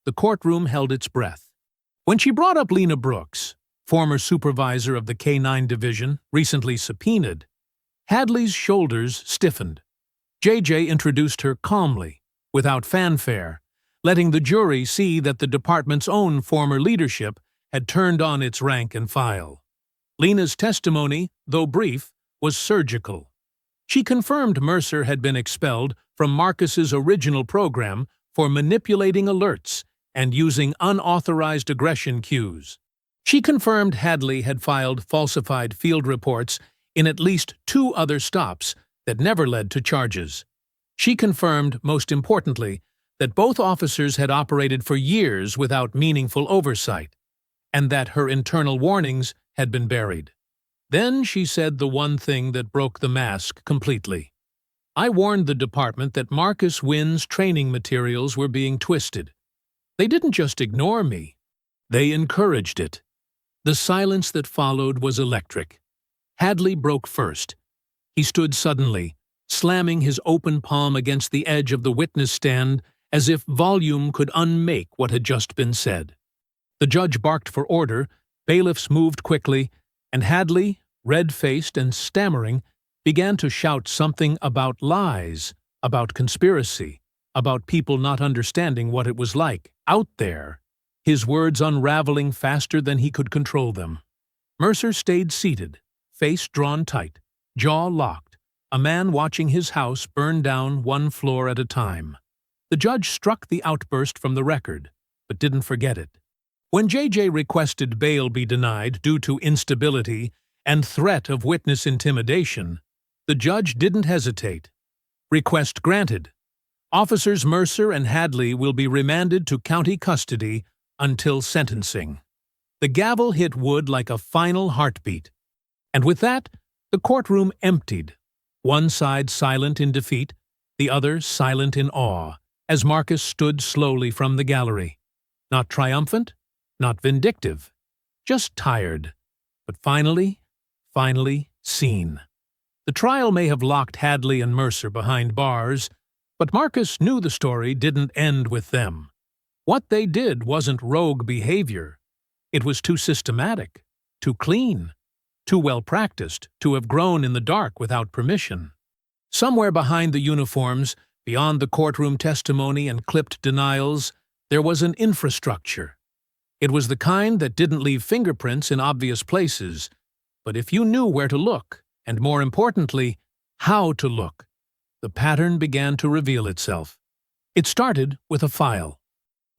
The courtroom held its breath. When she brought up Lena Brooks, former supervisor of the K9 division, recently subpoenaed, Hadley's shoulders stiffened. JJ introduced her calmly, without fanfare, letting the jury see that the department's own former leadership had turned on its rank and file. Lena's testimony, though brief, was surgical. She confirmed Mercer had been expelled from Marcus's original program for manipulating alerts and using unauthorized aggression cues. She confirmed Hadley had filed falsified field reports in at least 2 other stops that never led to charges. She confirmed, most importantly, that both officers had operated for years without meaningful oversight, and that her internal warnings had been buried. Then she said the one thing that broke the mask completely. I warned the department that Marcus Wynn's training materials were being twisted. They didn't just ignore me. They encouraged it. The silence that followed was electric. Hadley broke first. He stood suddenly, slamming his open palm against the edge of the witness stand as if volume could unmake what had just been said. The judge barked for order, bailiffs moved quickly, and Hadley, red-faced and stammering, began to shout something about lies, about conspiracy, about people not understanding what it was like out there, his words unraveling faster than he could control them. Mercer stayed seated, face drawn tight, jaw locked, a man watching his house burn down one floor at a time. The judge struck the outburst from the record, but didn't forget it. When J.J. requested bail be denied due to instability and threat of witness intimidation, the judge didn't hesitate. Request granted. Officers Mercer and Hadley will be remanded to county custody until sentencing. The gavel hit wood like a final heartbeat. And with that, the courtroom emptied, one side silent in defeat, the other silent in awe, as Marcus stood slowly from the gallery. Not triumphant, not vindictive, just tired, but finally seen. The trial may have locked Hadley and Mercer behind bars, but Marcus knew the story didn't end with them. What they did wasn't rogue behavior. It was too systematic, too clean, too well-practiced to have grown in the dark without permission. Somewhere behind the uniforms, beyond the courtroom testimony and clipped denials, there was an infrastructure. It was the kind that didn't leave fingerprints in obvious places, but if you knew where to look, and more importantly, how to look, the pattern began to reveal itself. It started with a file.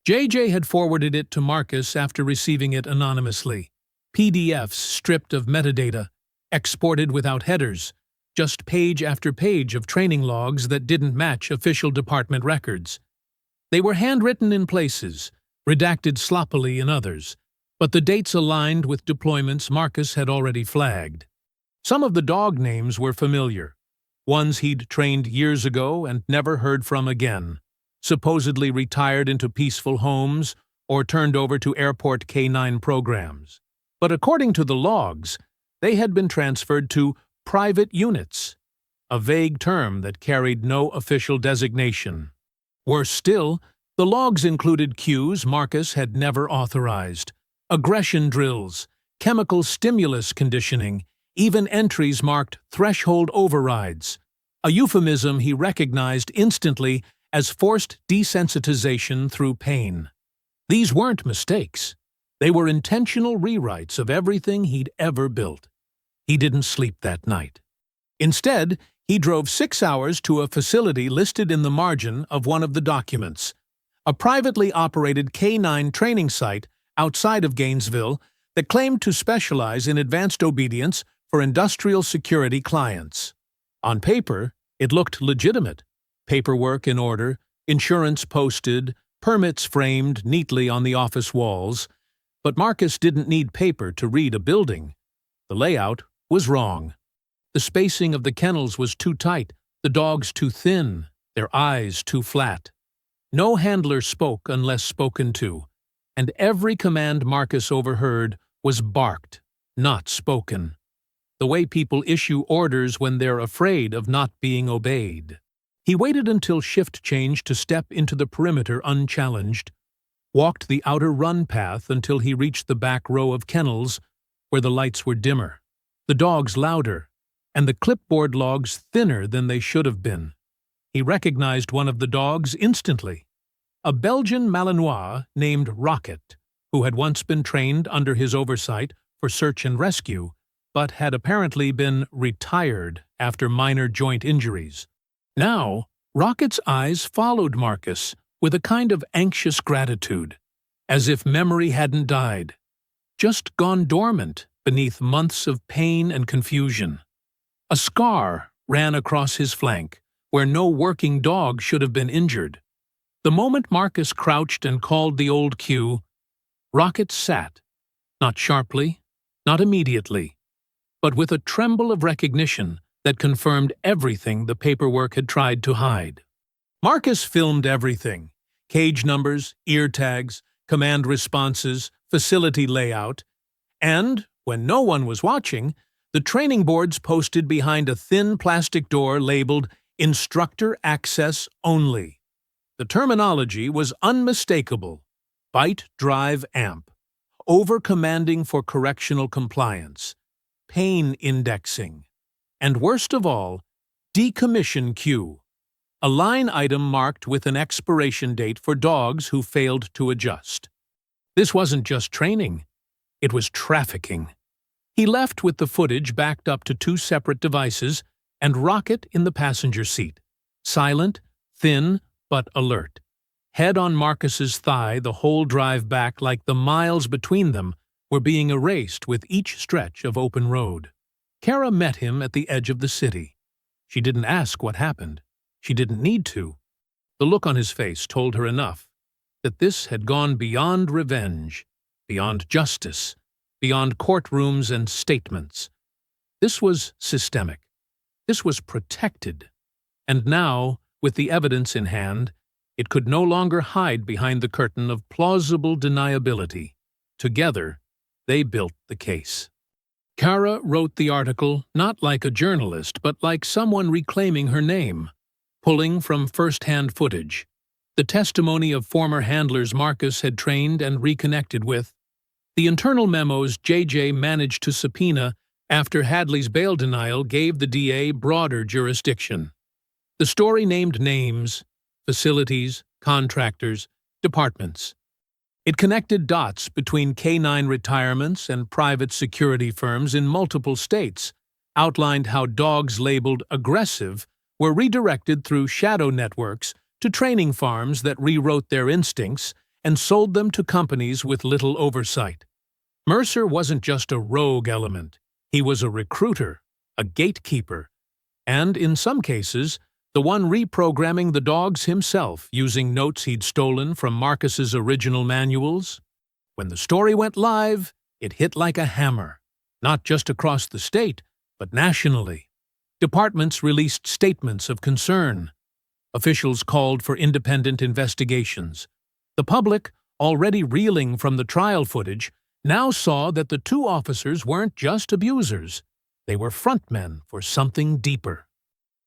J.J. had forwarded it to Marcus after receiving it anonymously. PDFs stripped of metadata, exported without headers, just page after page of training logs that didn't match official department records. They were handwritten in places, redacted sloppily in others, but the dates aligned with deployments Marcus had already flagged. Some of the dog names were familiar, ones he'd trained years ago and never heard from again, supposedly retired into peaceful homes or turned over to airport K-9 programs. But according to the logs, they had been transferred to private units, a vague term that carried no official designation. Worse still, the logs included cues Marcus had never authorized, aggression drills, chemical stimulus conditioning, even entries marked threshold overrides, a euphemism he recognized instantly as forced desensitization through pain. These weren't mistakes. They were intentional rewrites of everything he'd ever built. He didn't sleep that night. Instead, he drove 6 hours to a facility listed in the margin of one of the documents, a privately operated K-9 training site outside of Gainesville that claimed to specialize in advanced obedience for industrial security clients. On paper, it looked legitimate. Paperwork in order, insurance posted, permits framed neatly on the office walls. But Marcus didn't need paper to read a building. The layout was wrong. The spacing of the kennels was too tight, the dogs too thin, their eyes too flat. No handler spoke unless spoken to, and every command Marcus overheard was barked, not spoken. The way people issue orders when they're afraid of not being obeyed. He waited until shift changed to step into the perimeter unchallenged, walked the outer run path until he reached the back row of kennels where the lights were dimmer, the dogs louder, and the clipboard logs thinner than they should have been. He recognized one of the dogs instantly, a Belgian Malinois named Rocket, who had once been trained under his oversight for search and rescue, but had apparently been retired after minor joint injuries. Now, Rocket's eyes followed Marcus with a kind of anxious gratitude, as if memory hadn't died, just gone dormant beneath months of pain and confusion. A scar ran across his flank, where no working dog should have been injured. The moment Marcus crouched and called the old cue, Rocket sat, not sharply, not immediately, but with a tremble of recognition that confirmed everything the paperwork had tried to hide. Marcus filmed everything: cage numbers, ear tags, command responses, facility layout, and, when no one was watching, the training boards posted behind a thin plastic door labeled Instructor Access Only. The terminology was unmistakable: bite, drive, amp, over-commanding for correctional compliance. pain indexing. And worst of all, decommission queue, a line item marked with an expiration date for dogs who failed to adjust. This wasn't just training, it was trafficking. He left with the footage backed up to 2 separate devices and Rocket in the passenger seat, silent, thin, but alert. Head on Marcus's thigh the whole drive back, like the miles between them were being erased with each stretch of open road. Kara met him at the edge of the city. She didn't ask what happened. She didn't need to. The look on his face told her enough, that this had gone beyond revenge, beyond justice, beyond courtrooms and statements. This was systemic. This was protected. And now, with the evidence in hand, it could no longer hide behind the curtain of plausible deniability. Together, they built the case. Kara wrote the article not like a journalist, but like someone reclaiming her name, pulling from first-hand footage, the testimony of former handlers Marcus had trained and reconnected with, the internal memos JJ managed to subpoena after Hadley's bail denial gave the DA broader jurisdiction. The story named names, facilities, contractors, departments. It connected dots between K-9 retirements and private security firms in multiple states, outlined how dogs labeled aggressive were redirected through shadow networks to training farms that rewrote their instincts and sold them to companies with little oversight. Mercer wasn't just a rogue element. He was a recruiter, a gatekeeper, and, in some cases, the one reprogramming the dogs himself using notes he'd stolen from Marcus's original manuals. When the story went live, it hit like a hammer, not just across the state, but nationally. Departments released statements of concern. Officials called for independent investigations. The public, already reeling from the trial footage, now saw that the 2 officers weren't just abusers. They were frontmen for something deeper.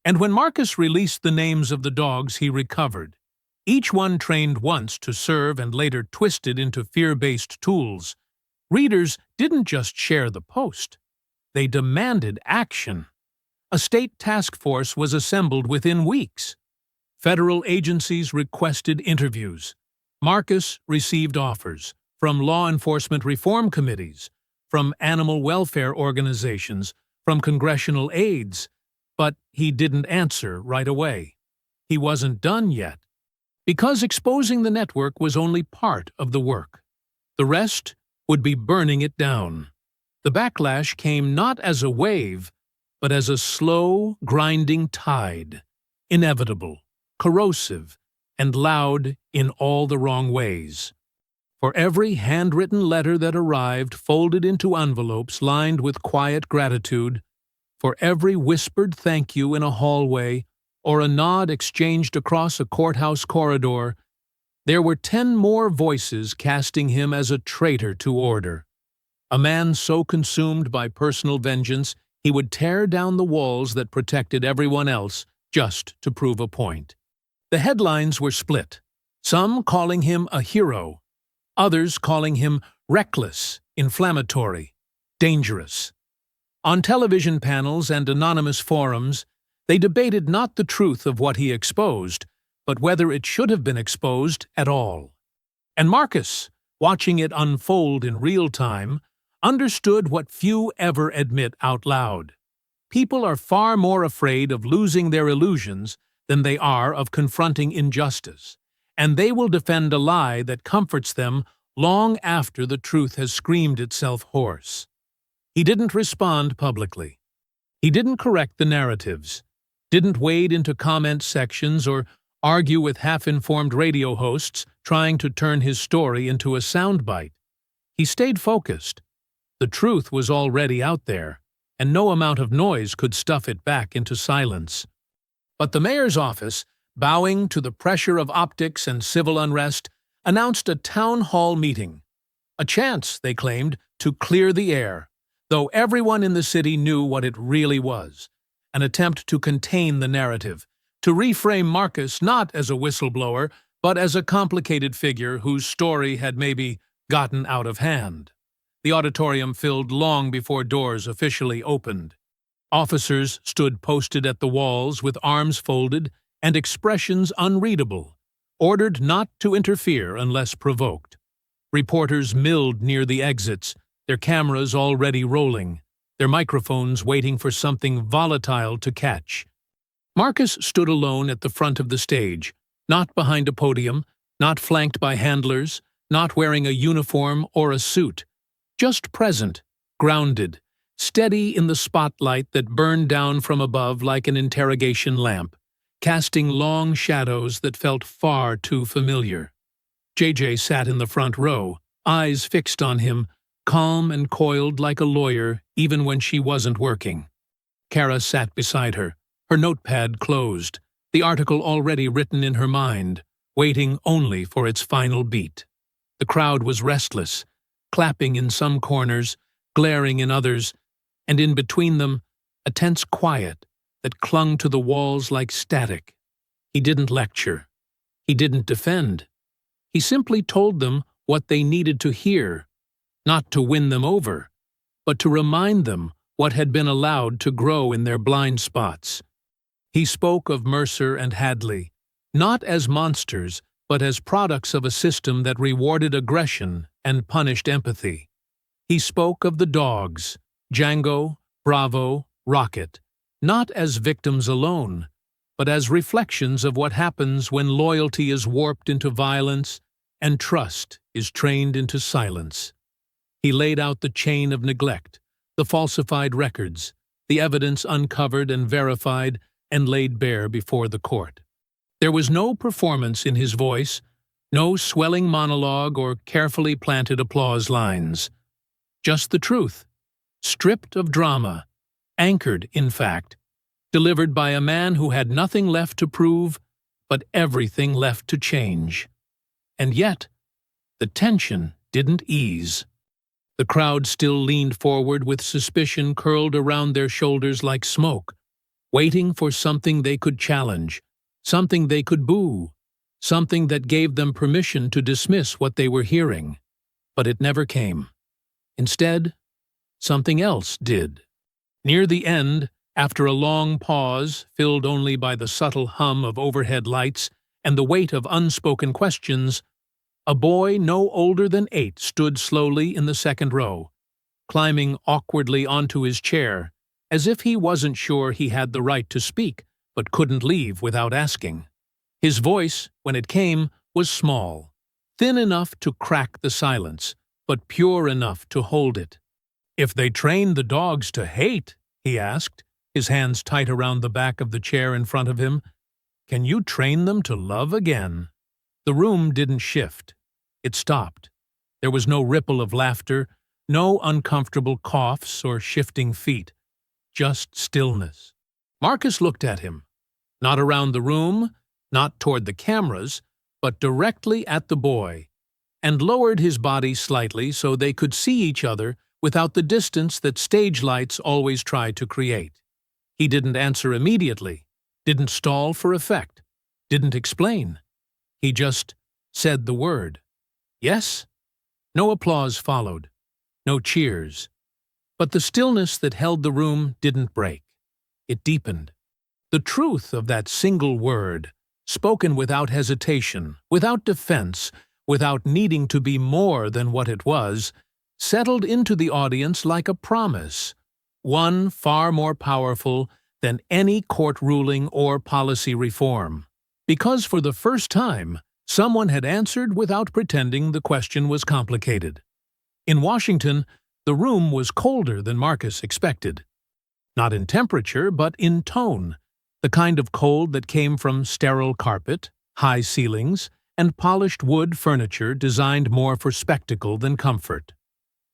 And when Marcus released the names of the dogs he recovered, each one trained once to serve and later twisted into fear-based tools, readers didn't just share the post. They demanded action. A state task force was assembled within weeks. Federal agencies requested interviews. Marcus received offers from law enforcement reform committees, from animal welfare organizations, from congressional aides, but he didn't answer right away. He wasn't done yet, because exposing the network was only part of the work. The rest would be burning it down. The backlash came not as a wave, but as a slow, grinding tide, inevitable, corrosive, and loud in all the wrong ways. For every handwritten letter that arrived folded into envelopes lined with quiet gratitude, for every whispered thank you in a hallway or a nod exchanged across a courthouse corridor, there were 10 more voices casting him as a traitor to order. A man so consumed by personal vengeance he would tear down the walls that protected everyone else just to prove a point. The headlines were split, some calling him a hero, others calling him reckless, inflammatory, dangerous. On television panels and anonymous forums, they debated not the truth of what he exposed, but whether it should have been exposed at all. And Marcus, watching it unfold in real time, understood what few ever admit out loud. People are far more afraid of losing their illusions than they are of confronting injustice, and they will defend a lie that comforts them long after the truth has screamed itself hoarse. He didn't respond publicly. He didn't correct the narratives, didn't wade into comment sections or argue with half-informed radio hosts trying to turn his story into a soundbite. He stayed focused. The truth was already out there, and no amount of noise could stuff it back into silence. But the mayor's office, bowing to the pressure of optics and civil unrest, announced a town hall meeting. A chance, they claimed, to clear the air, though everyone in the city knew what it really was. An attempt to contain the narrative, to reframe Marcus not as a whistleblower, but as a complicated figure whose story had maybe gotten out of hand. The auditorium filled long before doors officially opened. Officers stood posted at the walls with arms folded and expressions unreadable, ordered not to interfere unless provoked. Reporters milled near the exits, their cameras already rolling, their microphones waiting for something volatile to catch. Marcus stood alone at the front of the stage, not behind a podium, not flanked by handlers, not wearing a uniform or a suit, just present, grounded, steady in the spotlight that burned down from above like an interrogation lamp, casting long shadows that felt far too familiar. JJ sat in the front row, eyes fixed on him, calm and coiled like a lawyer even when she wasn't working. Kara sat beside her, her notepad closed, the article already written in her mind, waiting only for its final beat. The crowd was restless, clapping in some corners, glaring in others, and in between them, a tense quiet that clung to the walls like static. He didn't lecture. He didn't defend. He simply told them what they needed to hear, not to win them over, but to remind them what had been allowed to grow in their blind spots. He spoke of Mercer and Hadley, not as monsters, but as products of a system that rewarded aggression and punished empathy. He spoke of the dogs, Django, Bravo, Rocket, not as victims alone, but as reflections of what happens when loyalty is warped into violence and trust is trained into silence. He laid out the chain of neglect, the falsified records, the evidence uncovered and verified and laid bare before the court. There was no performance in his voice, no swelling monologue or carefully planted applause lines. Just the truth, stripped of drama, anchored, in fact, delivered by a man who had nothing left to prove, but everything left to change. And yet, the tension didn't ease. The crowd still leaned forward with suspicion curled around their shoulders like smoke, waiting for something they could challenge, something they could boo, something that gave them permission to dismiss what they were hearing. But it never came. Instead, something else did. Near the end, after a long pause filled only by the subtle hum of overhead lights and the weight of unspoken questions, a boy no older than 8 stood slowly in the second row, climbing awkwardly onto his chair, as if he wasn't sure he had the right to speak, but couldn't leave without asking. His voice, when it came, was small, thin enough to crack the silence, but pure enough to hold it. "If they train the dogs to hate," he asked, his hands tight around the back of the chair in front of him, "can you train them to love again?" The room didn't shift. It stopped. There was no ripple of laughter, no uncomfortable coughs or shifting feet, just stillness. Marcus looked at him, not around the room, not toward the cameras, but directly at the boy, and lowered his body slightly so they could see each other without the distance that stage lights always try to create. He didn't answer immediately, didn't stall for effect, didn't explain. He just said the word. Yes? No applause followed, no cheers. But the stillness that held the room didn't break. It deepened. The truth of that single word, spoken without hesitation, without defense, without needing to be more than what it was, settled into the audience like a promise, one far more powerful than any court ruling or policy reform. Because for the first time, someone had answered without pretending the question was complicated. In Washington, the room was colder than Marcus expected. Not in temperature, but in tone, the kind of cold that came from sterile carpet, high ceilings, and polished wood furniture designed more for spectacle than comfort.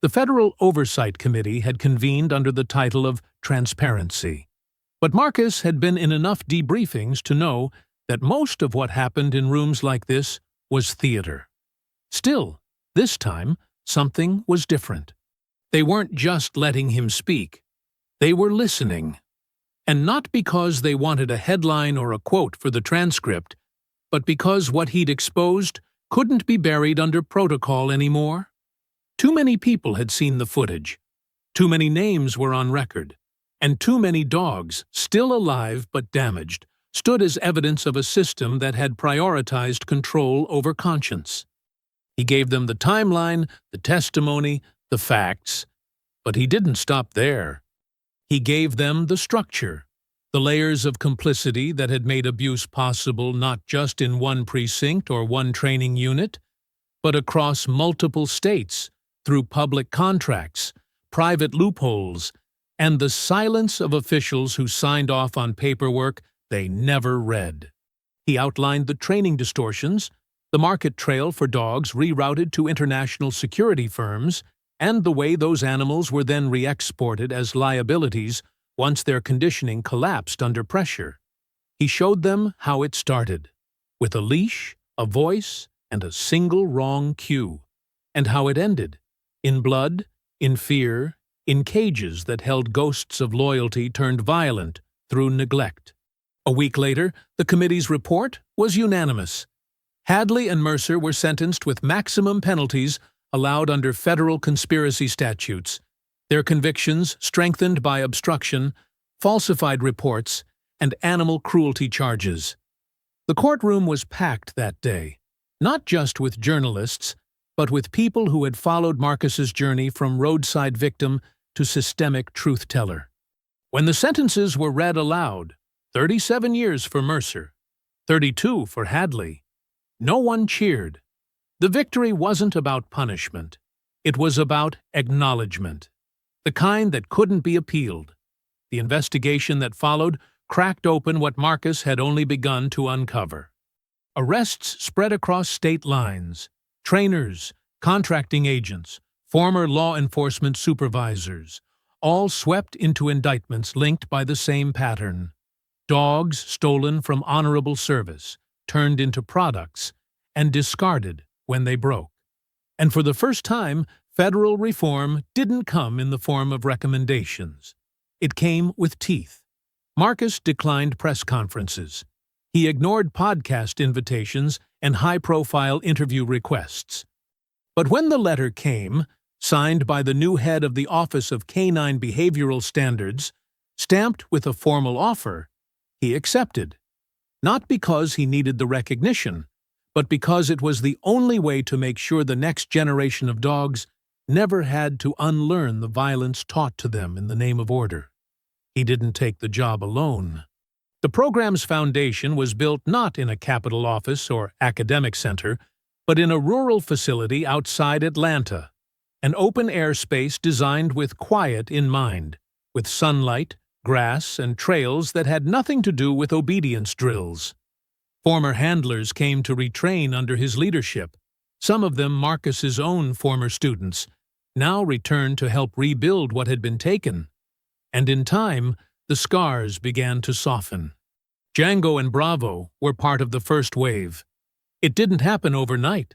The Federal Oversight Committee had convened under the title of Transparency. But Marcus had been in enough debriefings to know that most of what happened in rooms like this was theater. Still, this time, something was different. They weren't just letting him speak. They were listening. And not because they wanted a headline or a quote for the transcript, but because what he'd exposed couldn't be buried under protocol anymore. Too many people had seen the footage. Too many names were on record. And too many dogs, still alive but damaged, stood as evidence of a system that had prioritized control over conscience. He gave them the timeline, the testimony, the facts. But he didn't stop there. He gave them the structure, the layers of complicity that had made abuse possible not just in one precinct or one training unit, but across multiple states, through public contracts, private loopholes, and the silence of officials who signed off on paperwork they never read. He outlined the training distortions, the market trail for dogs rerouted to international security firms, and the way those animals were then re-exported as liabilities once their conditioning collapsed under pressure. He showed them how it started, with a leash, a voice, and a single wrong cue, and how it ended, in blood, in fear, in cages that held ghosts of loyalty turned violent through neglect. A week later, the committee's report was unanimous. Hadley and Mercer were sentenced with maximum penalties allowed under federal conspiracy statutes, their convictions strengthened by obstruction, falsified reports, and animal cruelty charges. The courtroom was packed that day, not just with journalists, but with people who had followed Marcus's journey from roadside victim to systemic truth-teller. When the sentences were read aloud, 37 years for Mercer, 32 for Hadley, no one cheered. The victory wasn't about punishment. It was about acknowledgement, the kind that couldn't be appealed. The investigation that followed cracked open what Marcus had only begun to uncover. Arrests spread across state lines. Trainers, contracting agents, former law enforcement supervisors, all swept into indictments linked by the same pattern. Dogs stolen from honorable service, turned into products, and discarded when they broke. And for the first time, federal reform didn't come in the form of recommendations. It came with teeth. Marcus declined press conferences. He ignored podcast invitations and high-profile interview requests. But when the letter came, signed by the new head of the Office of Canine Behavioral Standards, stamped with a formal offer, he accepted. Not because he needed the recognition, but because it was the only way to make sure the next generation of dogs never had to unlearn the violence taught to them in the name of order. He didn't take the job alone. The program's foundation was built not in a capital office or academic center, but in a rural facility outside Atlanta, an open-air space designed with quiet in mind, with sunlight, grass, and trails that had nothing to do with obedience drills. Former handlers came to retrain under his leadership, some of them Marcus's own former students, now returned to help rebuild what had been taken. And in time, the scars began to soften. Django and Bravo were part of the first wave. It didn't happen overnight.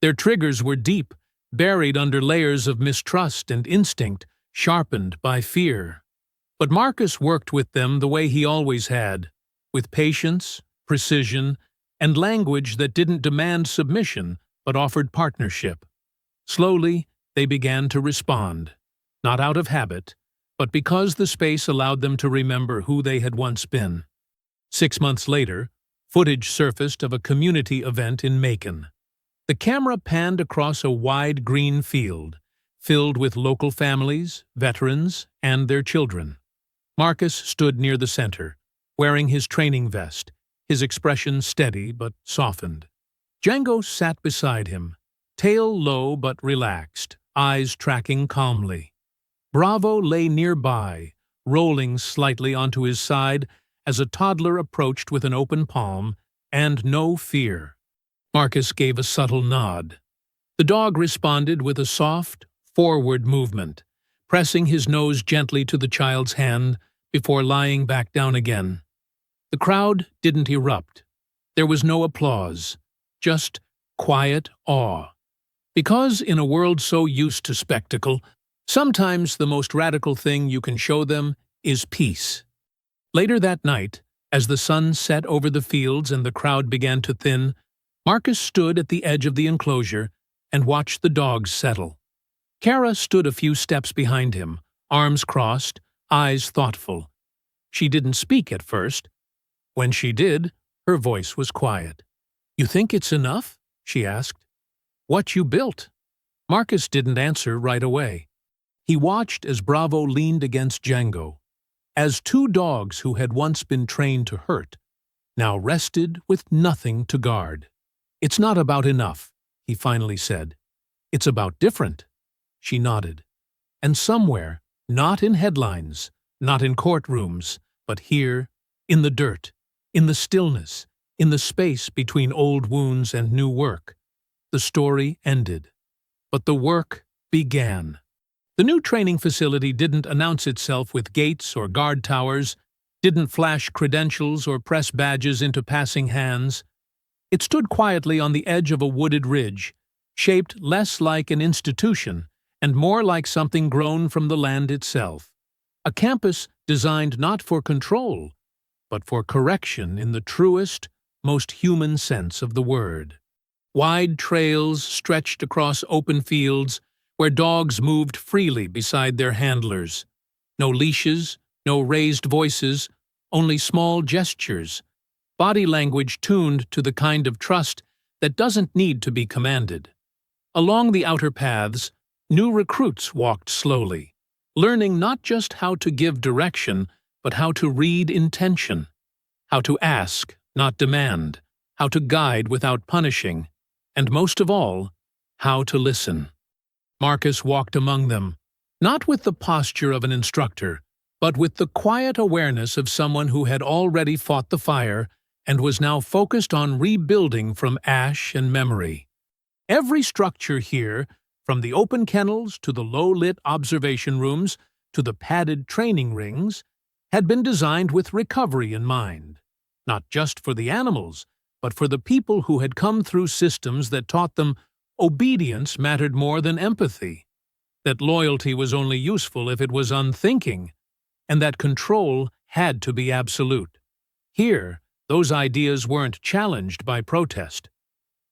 Their triggers were deep, buried under layers of mistrust and instinct, sharpened by fear. But Marcus worked with them the way he always had, with patience, precision, and language that didn't demand submission but offered partnership. Slowly, they began to respond, not out of habit, but because the space allowed them to remember who they had once been. 6 months later, footage surfaced of a community event in Macon. The camera panned across a wide green field, filled with local families, veterans, and their children. Marcus stood near the center, wearing his training vest, his expression steady but softened. Django sat beside him, tail low but relaxed, eyes tracking calmly. Bravo lay nearby, rolling slightly onto his side as a toddler approached with an open palm and no fear. Marcus gave a subtle nod. The dog responded with a soft, forward movement, pressing his nose gently to the child's hand before lying back down again. The crowd didn't erupt. There was no applause, just quiet awe. Because in a world so used to spectacle, sometimes the most radical thing you can show them is peace. Later that night, as the sun set over the fields and the crowd began to thin, Marcus stood at the edge of the enclosure and watched the dogs settle. Kara stood a few steps behind him, arms crossed, eyes thoughtful. She didn't speak at first. When she did, her voice was quiet. "You think it's enough?" she asked. "What you built?" Marcus didn't answer right away. He watched as Bravo leaned against Django, as two dogs who had once been trained to hurt, now rested with nothing to guard. "It's not about enough," he finally said. "It's about different." She nodded. "And somewhere, not in headlines, not in courtrooms, but here, in the dirt, in the stillness, in the space between old wounds and new work, the story ended. But the work began." The new training facility didn't announce itself with gates or guard towers, didn't flash credentials or press badges into passing hands. It stood quietly on the edge of a wooded ridge, shaped less like an institution and more like something grown from the land itself. A campus designed not for control, but for correction in the truest, most human sense of the word. Wide trails stretched across open fields where dogs moved freely beside their handlers. No leashes, no raised voices, only small gestures, body language tuned to the kind of trust that doesn't need to be commanded. Along the outer paths, new recruits walked slowly, learning not just how to give direction, but how to read intention, how to ask, not demand, how to guide without punishing, and most of all, how to listen. Marcus walked among them, not with the posture of an instructor, but with the quiet awareness of someone who had already fought the fire and was now focused on rebuilding from ash and memory. Every structure here, from the open kennels to the low-lit observation rooms to the padded training rings, had been designed with recovery in mind, not just for the animals, but for the people who had come through systems that taught them obedience mattered more than empathy, that loyalty was only useful if it was unthinking, and that control had to be absolute. Here, those ideas weren't challenged by protest.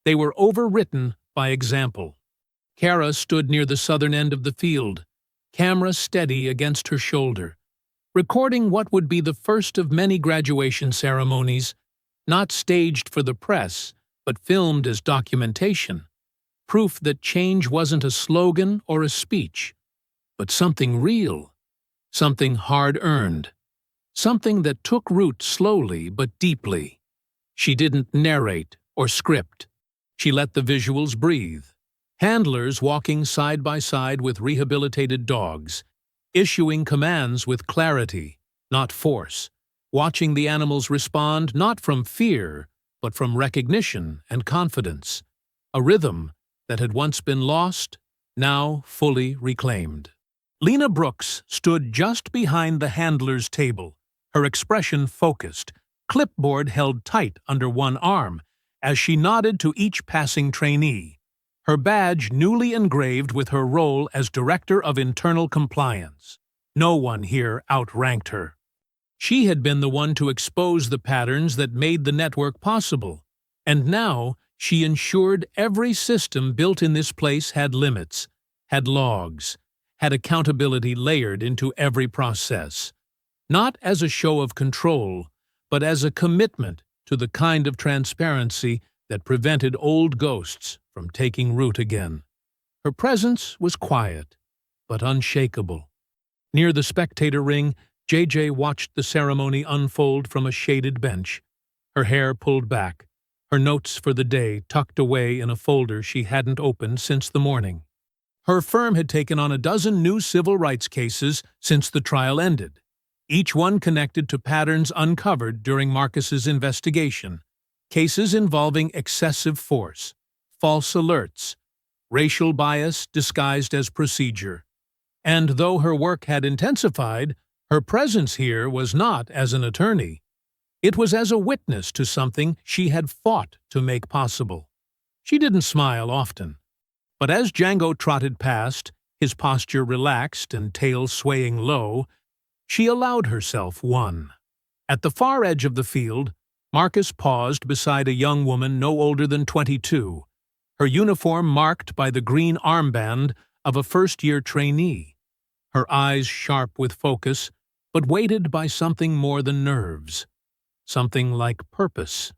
They were overwritten by example. Kara stood near the southern end of the field, camera steady against her shoulder, recording what would be the first of many graduation ceremonies, not staged for the press, but filmed as documentation. Proof that change wasn't a slogan or a speech, but something real, something hard-earned, something that took root slowly but deeply. She didn't narrate or script. She let the visuals breathe. Handlers walking side by side with rehabilitated dogs, issuing commands with clarity, not force, watching the animals respond not from fear, but from recognition and confidence, a rhythm that had once been lost, now fully reclaimed. Lena Brooks stood just behind the handler's table, her expression focused, clipboard held tight under one arm, as she nodded to each passing trainee, her badge newly engraved with her role as Director of Internal Compliance. No one here outranked her. She had been the one to expose the patterns that made the network possible, and now she ensured every system built in this place had limits, had logs, had accountability layered into every process, not as a show of control, but as a commitment to the kind of transparency that prevented old ghosts from taking root again. Her presence was quiet, but unshakable. Near the spectator ring, JJ watched the ceremony unfold from a shaded bench, her hair pulled back, her notes for the day tucked away in a folder she hadn't opened since the morning. Her firm had taken on a dozen new civil rights cases since the trial ended, each one connected to patterns uncovered during Marcus's investigation, cases involving excessive force, false alerts, racial bias disguised as procedure. And though her work had intensified, her presence here was not as an attorney. It was as a witness to something she had fought to make possible. She didn't smile often, but as Django trotted past, his posture relaxed and tail swaying low, she allowed herself one. At the far edge of the field, Marcus paused beside a young woman no older than 22, her uniform marked by the green armband of a first-year trainee, her eyes sharp with focus, but weighted by something more than nerves, something like purpose.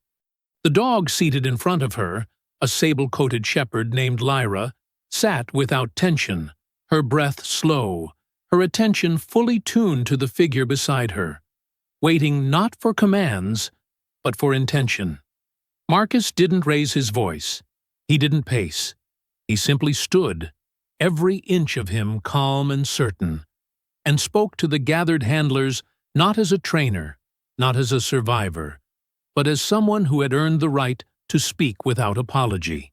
The dog seated in front of her, a sable-coated shepherd named Lyra, sat without tension, her breath slow, her attention fully tuned to the figure beside her, waiting not for commands, but for intention. Marcus didn't raise his voice. He didn't pace. He simply stood, every inch of him calm and certain, and spoke to the gathered handlers not as a trainer, not as a survivor, but as someone who had earned the right to speak without apology.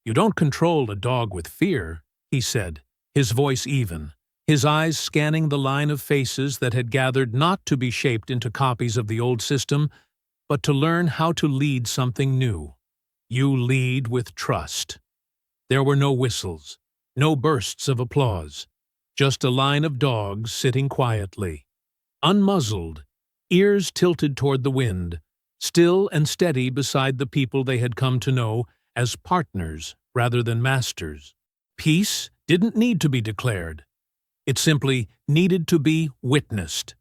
"You don't control a dog with fear," he said, his voice even, his eyes scanning the line of faces that had gathered not to be shaped into copies of the old system, but to learn how to lead something new. "You lead with trust." There were no whistles, no bursts of applause, just a line of dogs sitting quietly, unmuzzled, ears tilted toward the wind, still and steady beside the people they had come to know as partners rather than masters. Peace didn't need to be declared. It simply needed to be witnessed.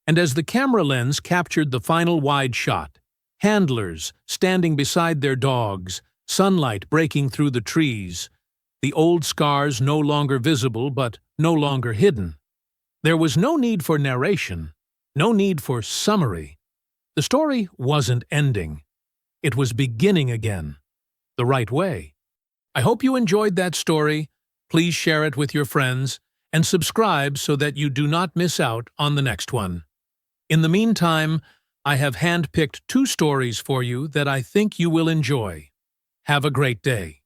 And as the camera lens captured the final wide shot, handlers standing beside their dogs, sunlight breaking through the trees, the old scars no longer visible but no longer hidden. There was no need for narration, no need for summary. The story wasn't ending. It was beginning again, the right way. I hope you enjoyed that story. Please share it with your friends and subscribe so that you do not miss out on the next one. In the meantime, I have handpicked 2 stories for you that I think you will enjoy. Have a great day.